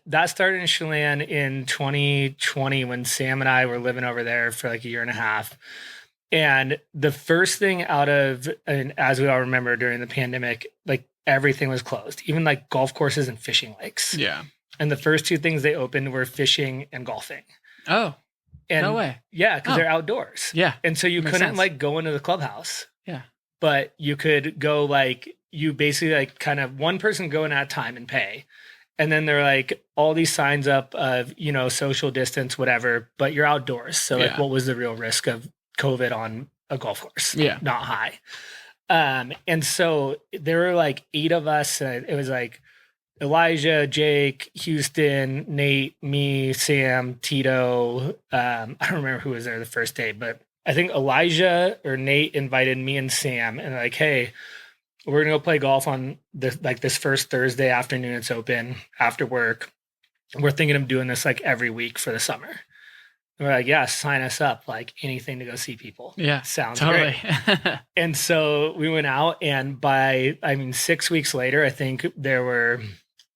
S2: That started in Chelan in 2020 when Sam and I were living over there for like a year and a half. And the first thing and as we all remember during the pandemic, like everything was closed, even like golf courses and fishing lakes.
S1: Yeah.
S2: And the first 2 things they opened were fishing and golfing.
S1: Oh. And, no way.
S2: Yeah, because they're outdoors.
S1: Yeah.
S2: And so you couldn't
S1: sense.
S2: like go into the clubhouse.
S1: Yeah.
S2: But you could go like, you basically like kind of one person go in at a time and pay. And then there are like all these signs up of, social distance, whatever, but you're outdoors. So like what was the real risk of COVID on a golf course?
S1: Yeah.
S2: Not high. And so there were like 8 of us. It was like Elijah, Jake, Houston, Nate, me, Sam, Tito. I don't remember who was there the first day, but I think Elijah or Nate invited me and Sam and like, hey, we're going to go play golf on this first Thursday afternoon. It's open after work. We're thinking of doing this like every week for the summer. And we're like, yeah, sign us up, like anything to go see people.
S1: Yeah.
S2: Sounds
S1: totally.
S2: great. And so we went out, and 6 weeks later, I think there were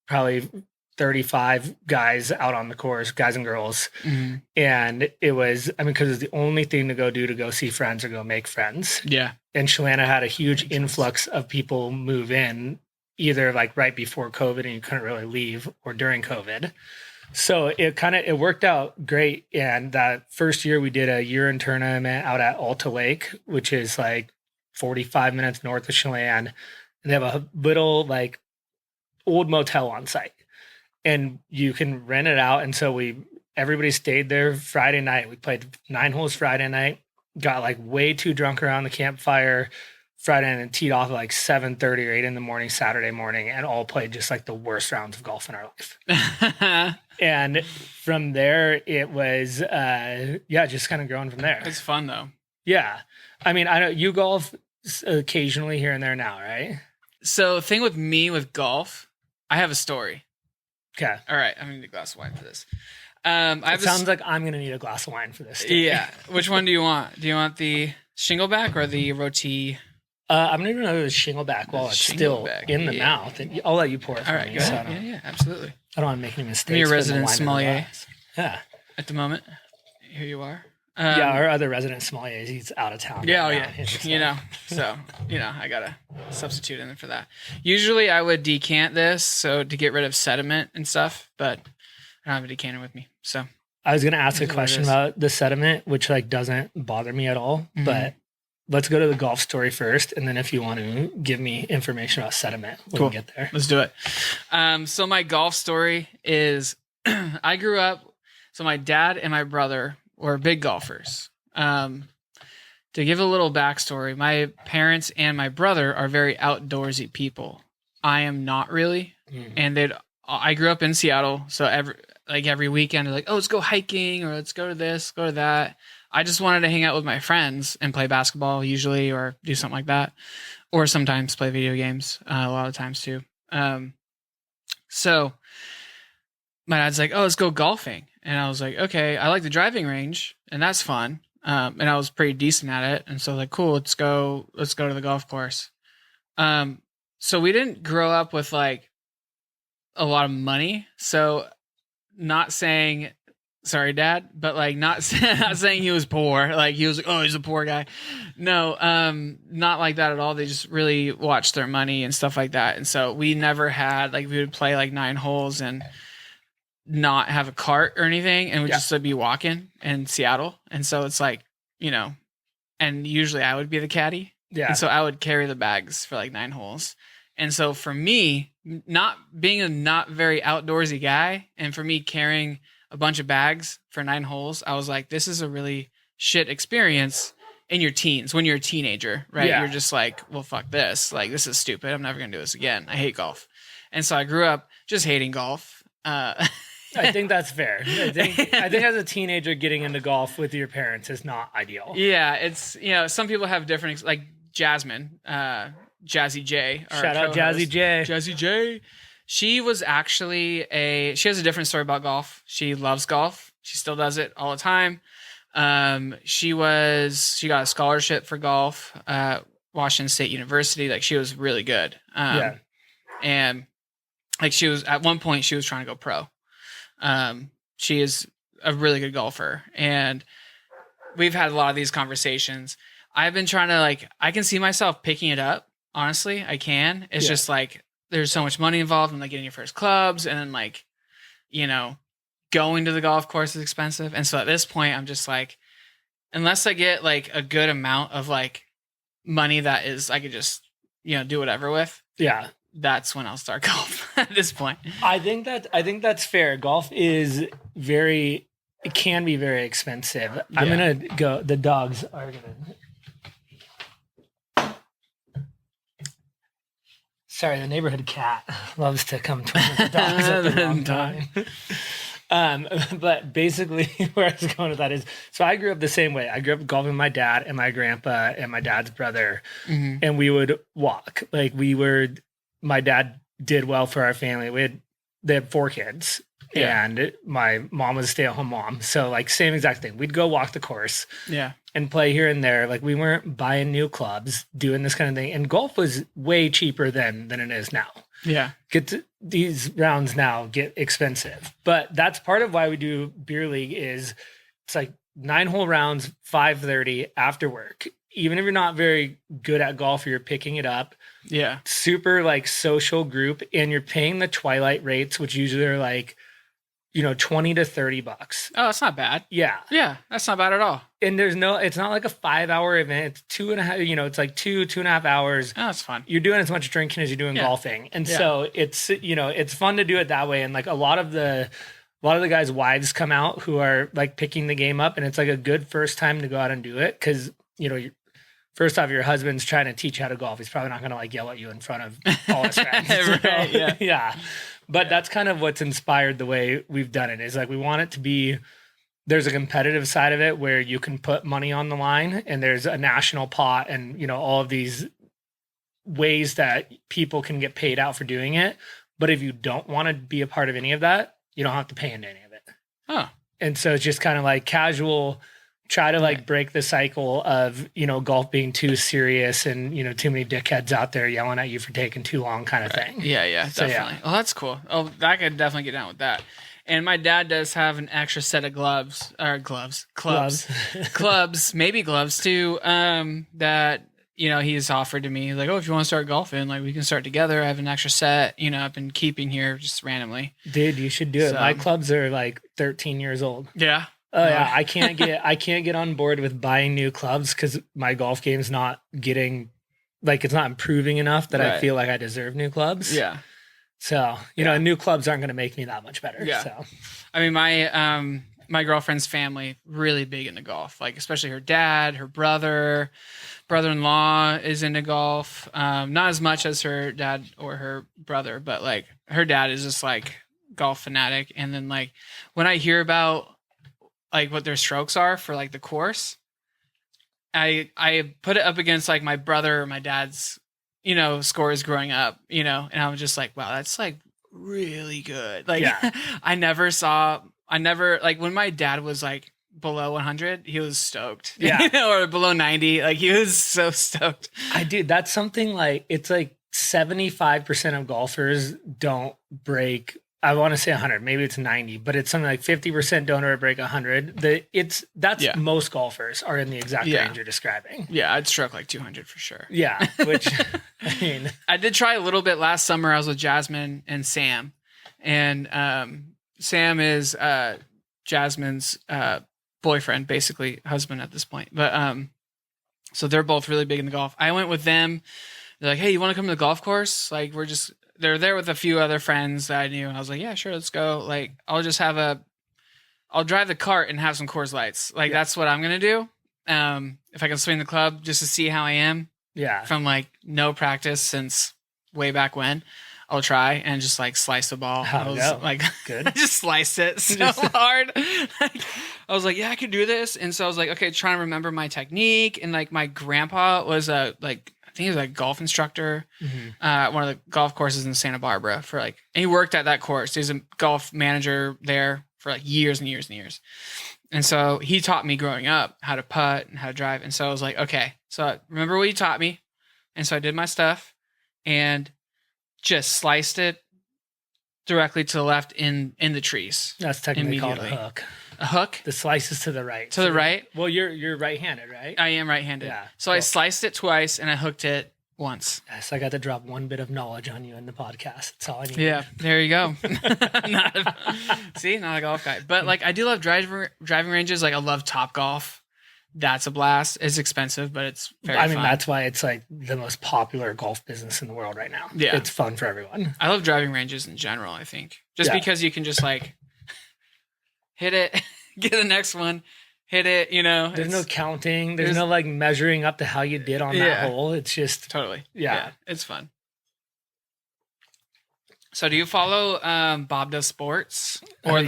S2: probably 35 guys out on the course, guys and girls. Mm-hmm. And it was, because it's the only thing to go see friends or go make friends.
S1: Yeah. And
S2: Chelan had a huge influx of people move in, either like right before COVID and you couldn't really leave, or during COVID. So it worked out great. And that first year we did a year-end tournament out at Alta Lake, which is like 45 minutes north of Chelan. And they have a little like old motel on site, and you can rent it out. And so everybody stayed there Friday night. We played 9 holes Friday night, got like way too drunk around the campfire Friday night, and teed off at like 7:30 or 8 in the morning Saturday morning, and all played just like the worst rounds of golf in our life. And from there it was just kind of growing from there.
S1: It's fun though.
S2: Yeah. I know you golf occasionally here and there now, right?
S1: So thing with me with golf, I have a story.
S2: Okay.
S1: All right. I'm going to need a glass of wine for this.
S2: It sounds like I'm going to need a glass of wine for this.
S1: Yeah. Which one do you want? Do you want the shingleback or the Rotie?
S2: I'm going to do another shingleback while it's still in the mouth. And I'll let you pour it for
S1: me. All right. Go ahead. Yeah, absolutely.
S2: I don't want to make any mistakes.
S1: I'm your resident sommelier.
S2: Yeah.
S1: At the moment. here you are.
S2: Yeah, our other resident sommelier, he's out of town.
S1: Yeah,
S2: right now.
S1: you know, so, I gotta substitute in for that. Usually I would decant this so to get rid of sediment and stuff, but I don't have a decanter with me, so.
S2: I was going to ask a question about the sediment, which like doesn't bother me at all, but let's go to the golf story first. And then if you want to give me information about sediment, we'll get there.
S1: Let's do it. So my golf story is I grew up, so my dad and my brother were big golfers. To give a little backstory, my parents and my brother are very outdoorsy people. I am not really. And I grew up in Seattle. So every weekend they're like, oh, let's go hiking or let's go to this, go to that. I just wanted to hang out with my friends and play basketball usually, or do something like that. Or sometimes play video games, a lot of times too. So my dad's like, oh, let's go golfing. And I was like, okay, I like the driving range and that's fun. And I was pretty decent at it. And so like, cool, let's go to the golf course. So we didn't grow up with like a lot of money. So not saying, sorry, Dad, but like not saying he was poor. Like he was like, oh, he's a poor guy. No, not like that at all. They just really watched their money and stuff like that. And so we never had, like, we would play like 9 holes and not have a cart or anything, and we'd just be walking in Seattle. And so it's like, and usually I would be the caddy. Yeah. And so I would carry the bags for like 9 holes. And so for me, not being a not very outdoorsy guy, and for me carrying a bunch of bags for 9 holes, I was like, this is a really shit experience in your teens, when you're a teenager, right? Yeah. You're just like, well, fuck this. Like, this is stupid. I'm never going to do this again. I hate golf. And so I grew up just hating golf.
S2: I think that's fair. I think as a teenager, getting into golf with your parents is not ideal.
S1: Yeah, it's, some people have different, like Jasmine, Jazzy J.
S2: Shout out Jazzy J.
S1: Jazzy J. She was actually she has a different story about golf. She loves golf. She still does it all the time. She got a scholarship for golf at Washington State University. Like, she was really good. And like, at one point she was trying to go pro. She is a really good golfer, and we've had a lot of these conversations. I've been trying to, like, I can see myself picking it up. Honestly, I can. It's just like, there's so much money involved in like getting your first clubs, and then like, going to the golf course is expensive. And so at this point, I'm just like, unless I get like a good amount of like money that is, I could just, do whatever with.
S2: Yeah.
S1: That's when I'll start golf at this point.
S2: I think that's fair. Golf is it can be very expensive. Yeah. I'm going to go, the dogs are going to. Sorry, the neighborhood cat loves to come to the dogs at the wrong time. But basically where I was going with that is, so I grew up the same way. I grew up golfing with my dad and my grandpa and my dad's brother, and we would walk. Like, my dad did well for our family. They had 4 kids, and my mom was a stay-at-home mom. So like, same exact thing. We'd go walk the course and play here and there. Like, we weren't buying new clubs, doing this kind of thing. And golf was way cheaper then than it is now. Yeah. These rounds now get expensive, but that's part of why we do beer league. Is it's like 9-hole rounds, 5:30 after work. Even if you're not very good at golf, you're picking it up. Yeah. Super like social group, and you're paying the twilight rates, which usually are like, $20 to $30.
S1: Oh, that's not bad.
S2: Yeah.
S1: Yeah. That's not bad at all.
S2: And it's not like a 5-hour event. It's 2.5, it's like 2.5 hours.
S1: Oh, that's fun.
S2: You're doing as much drinking as you're doing golfing. And so it's, it's fun to do it that way. And like a lot of the guys' wives come out who are like picking the game up, and it's like a good first time to go out and do it. 'Cause first off, your husband's trying to teach you how to golf. He's probably not going to like yell at you in front of all his friends.
S1: Right, yeah.
S2: Yeah. But that's kind of what's inspired the way we've done it. Is like, we want it to be, there's a competitive side of it where you can put money on the line, and there's a national pot, and, all of these ways that people can get paid out for doing it. But if you don't want to be a part of any of that, you don't have to pay into any of it.
S1: Oh.
S2: And so it's just kind of like casual try to like break the cycle of, golf being too serious and, too many dickheads out there yelling at you for taking too long kind of thing.
S1: Yeah,
S2: So,
S1: definitely. Oh, that's cool. Oh, I could definitely get down with that. And my dad does have an extra set of clubs, maybe gloves too, that, he's offered to me. He's like, oh, if you want to start golfing, like we can start together. I have an extra set, I've been keeping here just randomly.
S2: Dude, you should do it. My clubs are like 13 years old.
S1: Yeah.
S2: Oh yeah, I can't get on board with buying new clubs because my golf game's not getting, like, it's not improving enough that I feel like I deserve new clubs.
S1: Yeah.
S2: So new clubs aren't going to make me that much better.
S1: Yeah.
S2: So,
S1: I mean, my girlfriend's family really big into golf, like especially her dad, her brother-in-law is into golf. Not as much as her dad or her brother, but like her dad is just like golf fanatic. And then like when I hear about like what their strokes are for like the course, I put it up against like my brother or my dad's, scores growing up, and I was just like, wow, that's like really good. Like I never like when my dad was like below 100, he was stoked.
S2: Yeah.
S1: Or below 90, like he was so stoked.
S2: That's something like, it's like 75% of golfers don't break, I want to say 100, maybe it's 90, but it's something like 50% don't ever break 100. Most golfers are in the exact range you're describing.
S1: Yeah, I'd stroke like 200 for sure.
S2: Yeah, which I mean,
S1: I did try a little bit last summer. I was with Jasmine and Sam, and Sam is Jasmine's boyfriend, basically husband at this point. But so they're both really big into golf. I went with them. They're like, hey, you want to come to the golf course? Like they're there with a few other friends that I knew. And I was like, yeah, sure, let's go. Like, I'll drive the cart and have some Coors Lights. Like, that's what I'm going to do. If I can swing the club just to see how I am.
S2: Yeah.
S1: From like no practice since way back when, I'll try and just like slice the ball. Like, good. I just sliced it so hard. Like, I was like, yeah, I could do this. And so I was like, okay, trying to remember my technique. And like my grandpa was I think he was a golf instructor, one of the golf courses in Santa Barbara and he worked at that course. He was a golf manager there for like years and years and years. And so he taught me growing up how to putt and how to drive. And so I was like, okay, so I remember what you taught me. And so I did my stuff and just sliced it directly to the left in the trees.
S2: That's technically called a hook.
S1: A hook?
S2: The slice is to the right.
S1: To the right?
S2: Well, you're right-handed, right?
S1: I am right-handed.
S2: Yeah.
S1: So I sliced it twice and I hooked it once.
S2: Yes, I got to drop one bit of knowledge on you in the podcast. That's all I need.
S1: Yeah, there you go. Not a golf guy. But like I do love driving ranges. Like I love Topgolf. That's a blast. It's expensive, but it's very fun.
S2: That's why it's like the most popular golf business in the world right now.
S1: Yeah.
S2: It's fun for everyone.
S1: I love driving ranges in general, I think. Just because you can just like hit it, get the next one, hit it,
S2: There's no counting. There's no like measuring up to how you did on that hole. It's just
S1: totally.
S2: Yeah.
S1: It's fun. So do you follow Bob Does Sports or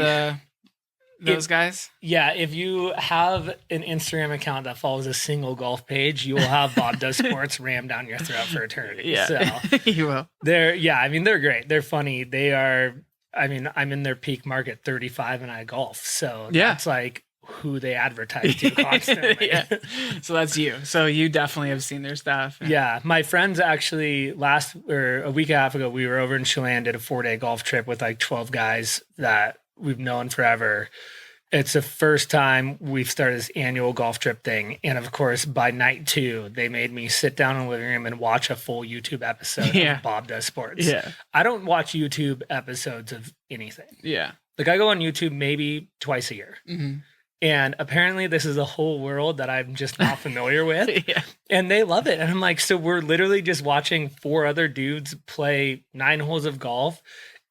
S1: those guys? Yeah,
S2: if you have an Instagram account that follows a single golf page, you will have Bob Does Sports rammed down your throat for eternity.
S1: Yeah, so you will.
S2: They're great. They're funny. They are. I mean, I'm in their peak market, 35, and I golf. So that's like who they advertise to constantly.
S1: Yeah. So that's you. So you definitely have seen their stuff.
S2: Yeah. My friends actually a week and a half ago, we were over in Chelan, did a 4-day golf trip with like 12 guys that we've known forever. It's the first time we've started this annual golf trip thing. And of course, by night 2, they made me sit down in the living room and watch a full YouTube episode of Bob Does Sports.
S1: Yeah.
S2: I don't watch YouTube episodes of anything.
S1: Yeah.
S2: Like I go on YouTube maybe twice a year.
S1: Mm-hmm.
S2: And apparently this is a whole world that I'm just not familiar with.
S1: Yeah.
S2: And they love it. And I'm like, so we're literally just watching 4 other dudes play 9 holes of golf.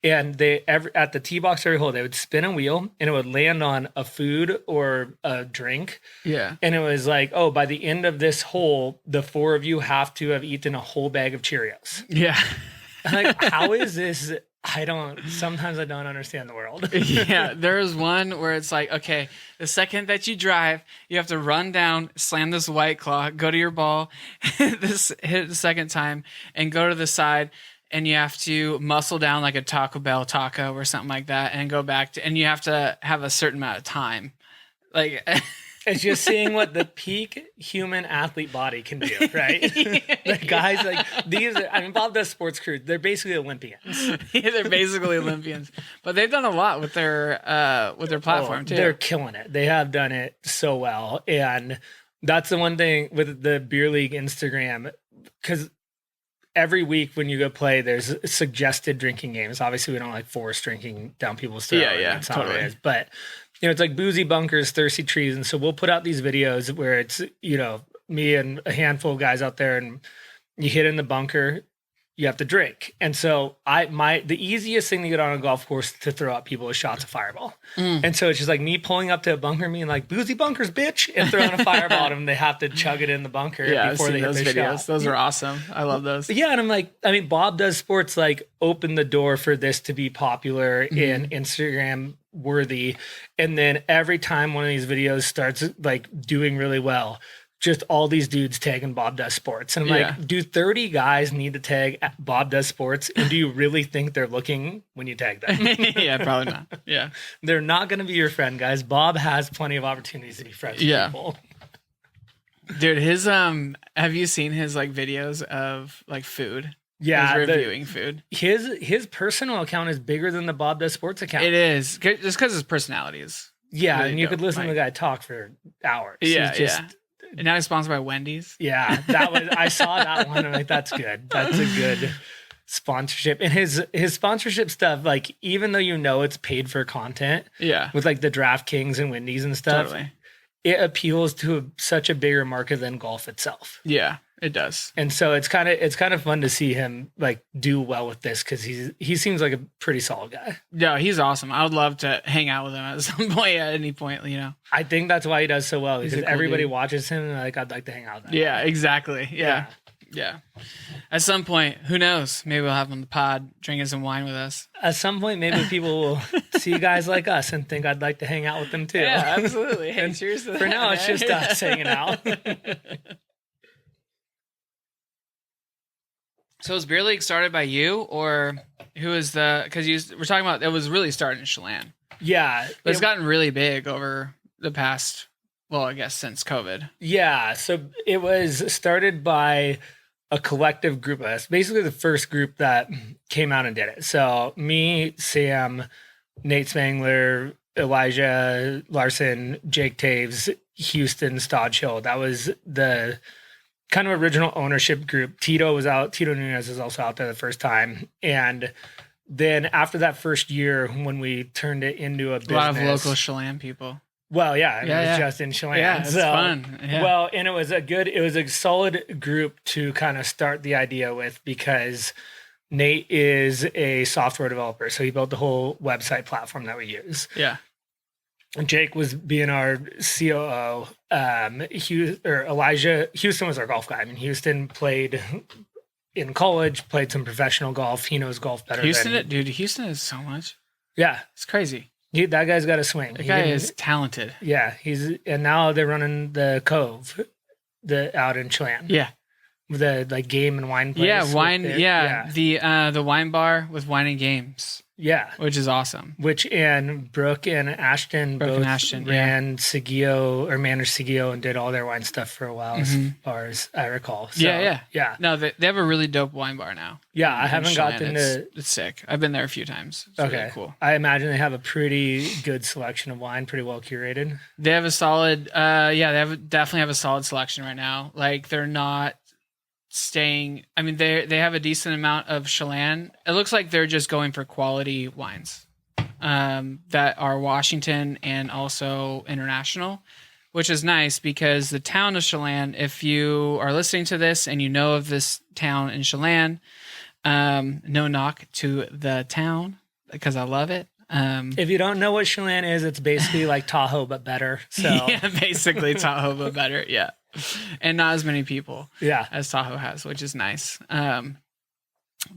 S2: And at the tee box every hole, they would spin a wheel and it would land on a food or a drink.
S1: Yeah.
S2: And it was like, oh, by the end of this hole, the 4 of you have to have eaten a whole bag of Cheerios.
S1: Yeah.
S2: Like, how is this? Sometimes I don't understand the world.
S1: Yeah. There's one where it's like, okay, the second that you drive, you have to run down, slam this White Claw, go to your ball, hit it the second time and go to the side. And you have to muscle down like a Taco Bell taco or something like that and go back and you have to have a certain amount of time. Like,
S2: It's just seeing what the peak human athlete body can do, right? The guys like these. Bob does sports crew. They're basically Olympians.
S1: They're basically Olympians, but they've done a lot with their platform too.
S2: They're killing it. They have done it so well, and that's the one thing with the beer league Instagram, because every week when you go play, there's suggested drinking games. Obviously, we don't like force drinking down people's throat.
S1: Yeah,
S2: that's not what
S1: totally.
S2: it is. But it's like boozy bunkers, thirsty trees, and so we'll put out these videos where it's me and a handful of guys out there, and you hit in the bunker, you have to drink. And so the easiest thing to get on a golf course to throw at people is shots of Fireball. And so it's just like me pulling up to a bunker, being like, boozy bunkers, bitch, and throwing a Fireball at them. They have to chug it in the bunker before they hit
S1: those
S2: their
S1: videos.
S2: shot.
S1: Those are awesome. I love those.
S2: Yeah, and I'm like, Bob does sports like open the door for this to be popular and Instagram worthy. And then every time one of these videos starts like doing really well, just all these dudes tagging Bob Does Sports. And I'm like, do 30 guys need to tag Bob Does Sports? And do you really think they're looking when you tag them?
S1: Yeah, probably not. Yeah.
S2: They're not going to be your friend, guys. Bob has plenty of opportunities to be friends with people.
S1: Dude, his have you seen his like videos of like food?
S2: Yeah,
S1: His reviewing food.
S2: His personal account is bigger than the Bob Does Sports account.
S1: It is just because his personality is.
S2: Yeah,
S1: really
S2: and you
S1: dope.
S2: could listen to the guy talk for hours.
S1: Yeah,
S2: He's just,
S1: And now he's sponsored by Wendy's.
S2: Yeah, I saw that one. I'm like, that's good. That's a good sponsorship. And his sponsorship stuff, like even though it's paid for content, with like the DraftKings and Wendy's and stuff,
S1: Totally.
S2: It appeals to such a bigger market than golf itself.
S1: Yeah, it does.
S2: And so it's kind of fun to see him like do well with this because he seems like a pretty solid guy.
S1: Yeah, he's awesome. I would love to hang out with him at some point, at any point.
S2: I think that's why he does so well
S1: He's a
S2: because
S1: cool
S2: everybody
S1: dude.
S2: watches him and like I'd like to hang out with him.
S1: Yeah, exactly. Yeah. At some point, who knows? Maybe we'll have him on the pod drinking some wine with us.
S2: At some point, maybe people will see guys like us and think I'd like to hang out with them too.
S1: Yeah, absolutely. Hey, cheers to that.
S2: For now, it's just us hanging out.
S1: So is Beer League started by you, or who is the? Because we're talking about it was really started in Chelan.
S2: Yeah,
S1: But it's gotten really big over the past, well, I guess since COVID.
S2: Yeah, so it was started by a collective group of us, basically the first group that came out and did it. So me, Sam, Nate Spangler, Elijah Larson, Jake Taves, Houston Stodge-Hill. That was the kind of original ownership group. Tito was out. Tito Nunez was also out there the first time. And then after that first year, when we turned it into a business.
S1: A lot of local Chelan people.
S2: Well, yeah, it was just in Chelan.
S1: Yeah, it's fun. Yeah.
S2: Well, and it was a solid group to kind of start the idea with because Nate is a software developer. So he built the whole website platform that we use.
S1: Yeah.
S2: And Jake was being our COO. Elijah, Houston was our golf guy. I mean, Houston played in college, played some professional golf. He knows golf better
S1: Houston is so much.
S2: Yeah.
S1: It's crazy.
S2: That guy's got a swing.
S1: That guy is talented.
S2: Yeah, and now they're running the Cove, out in Chelan.
S1: Yeah,
S2: the like game and wine place.
S1: Yeah, wine. The wine bar with wine and games.
S2: Yeah,
S1: which is awesome.
S2: And Brooke and Ashton ran managed Sigio and did all their wine stuff for a while, as far as I recall. So, yeah.
S1: No, they have a really dope wine bar now.
S2: Yeah, I haven't gotten to.
S1: It's sick. I've been there a few times. It's really cool.
S2: I imagine they have a pretty good selection of wine, pretty well curated.
S1: They have a solid. They definitely have a solid selection right now. Like they're not staying. I mean, they have a decent amount of Chelan. It looks like they're just going for quality wines that are Washington and also international, which is nice because the town of Chelan, if you are listening to this and you know of this town in Chelan, no knock to the town because I love it.
S2: If you don't know what Chelan is, it's basically like Tahoe but better. So
S1: yeah, basically Tahoe but better. Yeah. And not as many people as Tahoe has, which is nice.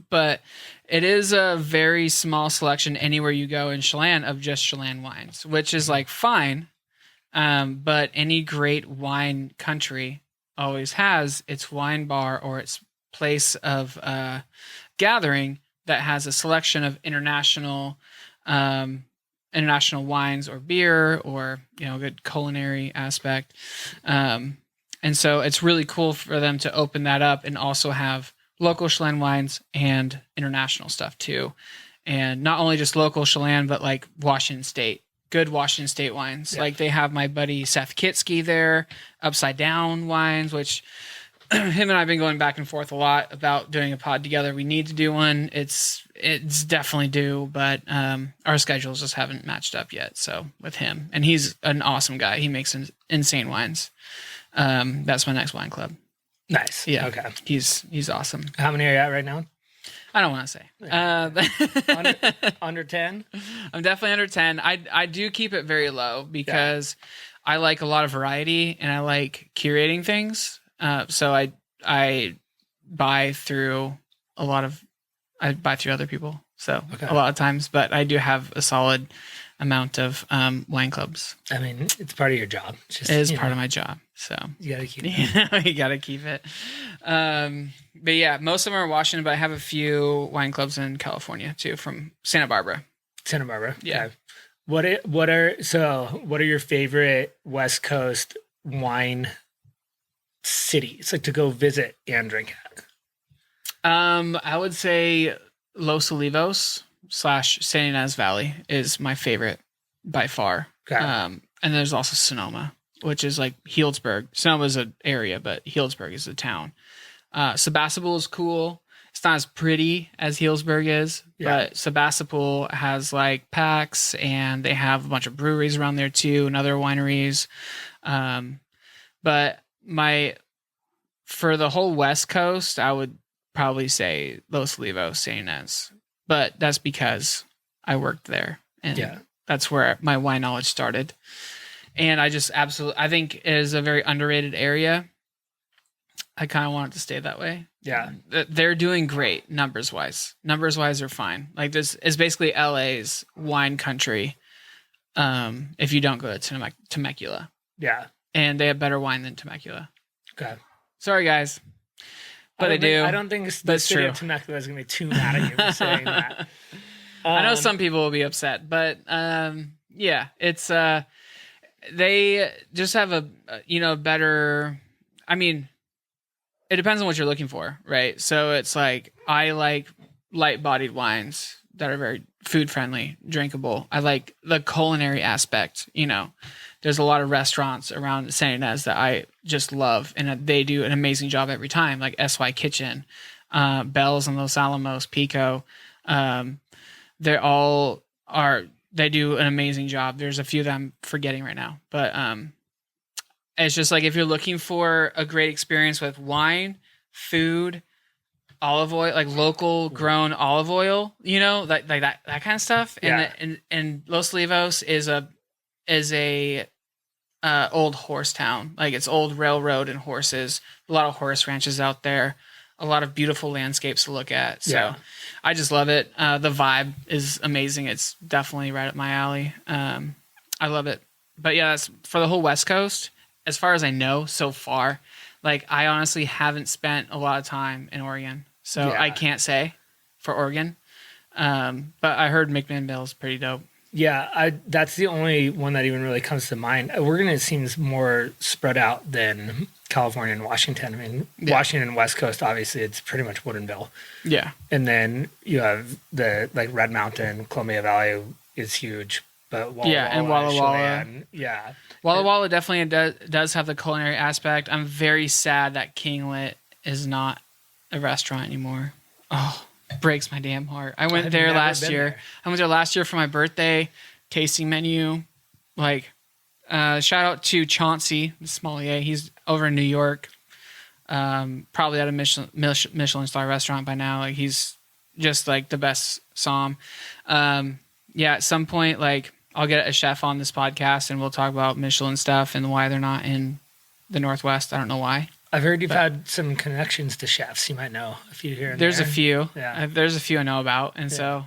S1: But it is a very small selection anywhere you go in Chelan of just Chelan wines, which is like fine. But any great wine country always has its wine bar or its place of gathering that has a selection of international international wines or beer or, good culinary aspect. And so it's really cool for them to open that up and also have local Chelan wines and international stuff too. And not only just local Chelan, but like Washington State, good Washington State wines. Yeah. Like they have my buddy Seth Kitsky there, Upside Down Wines, which him and I have been going back and forth a lot about doing a pod together. We need to do one. It's definitely due, but our schedules just haven't matched up yet. So with him, and he's an awesome guy. He makes insane wines. That's my next wine club.
S2: Nice.
S1: Yeah.
S2: Okay.
S1: He's awesome.
S2: How many are you at right now?
S1: I don't want to
S2: say. Under 10?
S1: I'm definitely under 10. I do keep it very low because I like a lot of variety and I like curating things. So I buy through other people. So a lot of times, but I do have a solid amount of wine clubs.
S2: I mean, it's part of your job.
S1: It is part of my job. So
S2: you gotta keep it.
S1: You gotta keep it. But yeah, most of them are in Washington, but I have a few wine clubs in California too, from Santa Barbara.
S2: Santa Barbara.
S1: Yeah.
S2: Okay. What are your favorite West Coast wine cities like to go visit and drink at?
S1: I would say Los Olivos / San Ynez Valley is my favorite by far.
S2: Okay.
S1: And there's also Sonoma, which is like Healdsburg. Sonoma is an area, but Healdsburg is a town. Sebastopol is cool. It's not as pretty as Healdsburg is, but Sebastopol has like packs and they have a bunch of breweries around there too and other wineries. But for the whole West Coast, I would probably say Los Olivos, San Ynez. But that's because I worked there and that's where my wine knowledge started. And I just I think it is a very underrated area. I kind of want it to stay that way.
S2: Yeah.
S1: They're doing great numbers wise. Numbers wise are fine. Like this is basically LA's wine country. If you don't go to Temecula.
S2: Yeah.
S1: And they have better wine than Temecula.
S2: Okay.
S1: Sorry guys. But I don't think
S2: the city of Temecula is going to be too mad at you for saying that.
S1: I know some people will be upset, but it's they just have a better. I mean, it depends on what you're looking for, right? So it's like I like light-bodied wines that are very food-friendly, drinkable. I like the culinary aspect. There's a lot of restaurants around San Ynez that I just love, and they do an amazing job every time, like SY Kitchen, Bell's and Los Alamos, Pico. They do an amazing job. There's a few that I'm forgetting right now, but it's just like if you're looking for a great experience with wine, food, olive oil, like local grown olive oil, like that kind of stuff. And Los Olivos is a old horse town. Like it's old railroad and horses, a lot of horse ranches out there, a lot of beautiful landscapes to look at. So I just love it. The vibe is amazing. It's definitely right up my alley. I love it. But yeah, that's for the whole West Coast. As far as I know so far, like I honestly haven't spent a lot of time in Oregon. So I can't say for Oregon. But I heard McMinnville is pretty dope.
S2: Yeah, that's the only one that even really comes to mind. Oregon seems more spread out than California and Washington. I mean, Washington and West Coast, obviously, it's pretty much Woodinville. Yeah. And then you have the Red Mountain, Columbia Valley is huge. But
S1: Walla Walla.
S2: Yeah.
S1: Walla Walla definitely does have the culinary aspect. I'm very sad that Kinglet is not a restaurant anymore. Oh, breaks my damn heart. I went there last year. I went there last year for my birthday, tasting menu. Like, shout out to Chauncey, the sommelier. He's over in New York. Probably at a Michelin star restaurant by now. Like, he's just like the best somm. At some point, like, I'll get a chef on this podcast and we'll talk about Michelin stuff and why they're not in the Northwest. I don't know why.
S2: I've heard you've had some connections to chefs. You might know a few here and
S1: There's
S2: there.
S1: a few.
S2: Yeah.
S1: There's a few I know about. And so,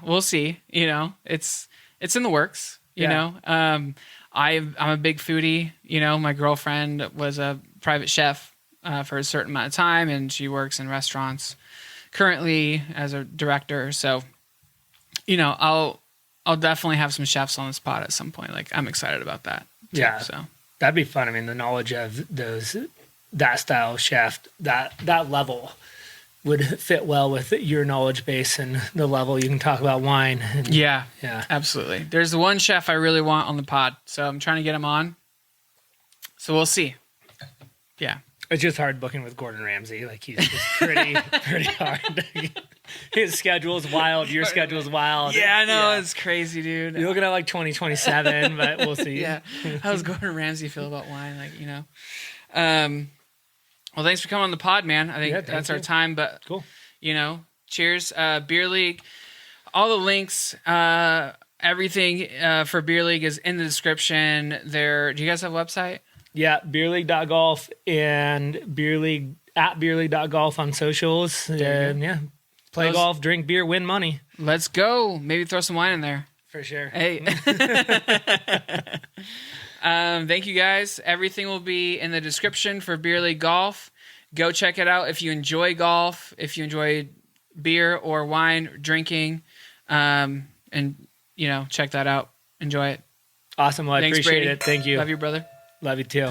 S1: we'll see. It's in the works, you know. I'm a big foodie. My girlfriend was a private chef for a certain amount of time, and she works in restaurants currently as a director. So, I'll definitely have some chefs on this pod at some point. Like, I'm excited about that. Too,
S2: Yeah.
S1: So
S2: That'd be fun. I mean, the knowledge of that style chef, that level would fit well with your knowledge base and the level you can talk about wine. And,
S1: yeah,
S2: yeah,
S1: absolutely. There's the one chef I really want on the pod, so I'm trying to get him on. So we'll see. Yeah.
S2: It's just hard booking with Gordon Ramsay. Like, he's just pretty hard. His schedule's wild. Your schedule's wild.
S1: Yeah, I know. Yeah. It's crazy, dude.
S2: You're looking at like 2027, but we'll see.
S1: Yeah. How does Gordon Ramsay feel about wine? Like, you know. Well, thanks for coming on the pod, man. I think that's our time, but
S2: cool.
S1: You know, cheers. Beer League. All the links, everything for Beer League is in the description. Do you guys have a website?
S2: Yeah, beerleague.golf and beerleague.golf on socials. And yeah, play golf, drink beer, win money.
S1: Let's go. Maybe throw some wine in there.
S2: For sure.
S1: Hey. Thank you guys. Everything will be in the description for Beer League Golf. Go check it out if you enjoy golf, if you enjoy beer or wine drinking, and check that out. Enjoy it.
S2: Awesome. Well, I appreciate it. Thank you.
S1: Love you, brother.
S2: Love you too.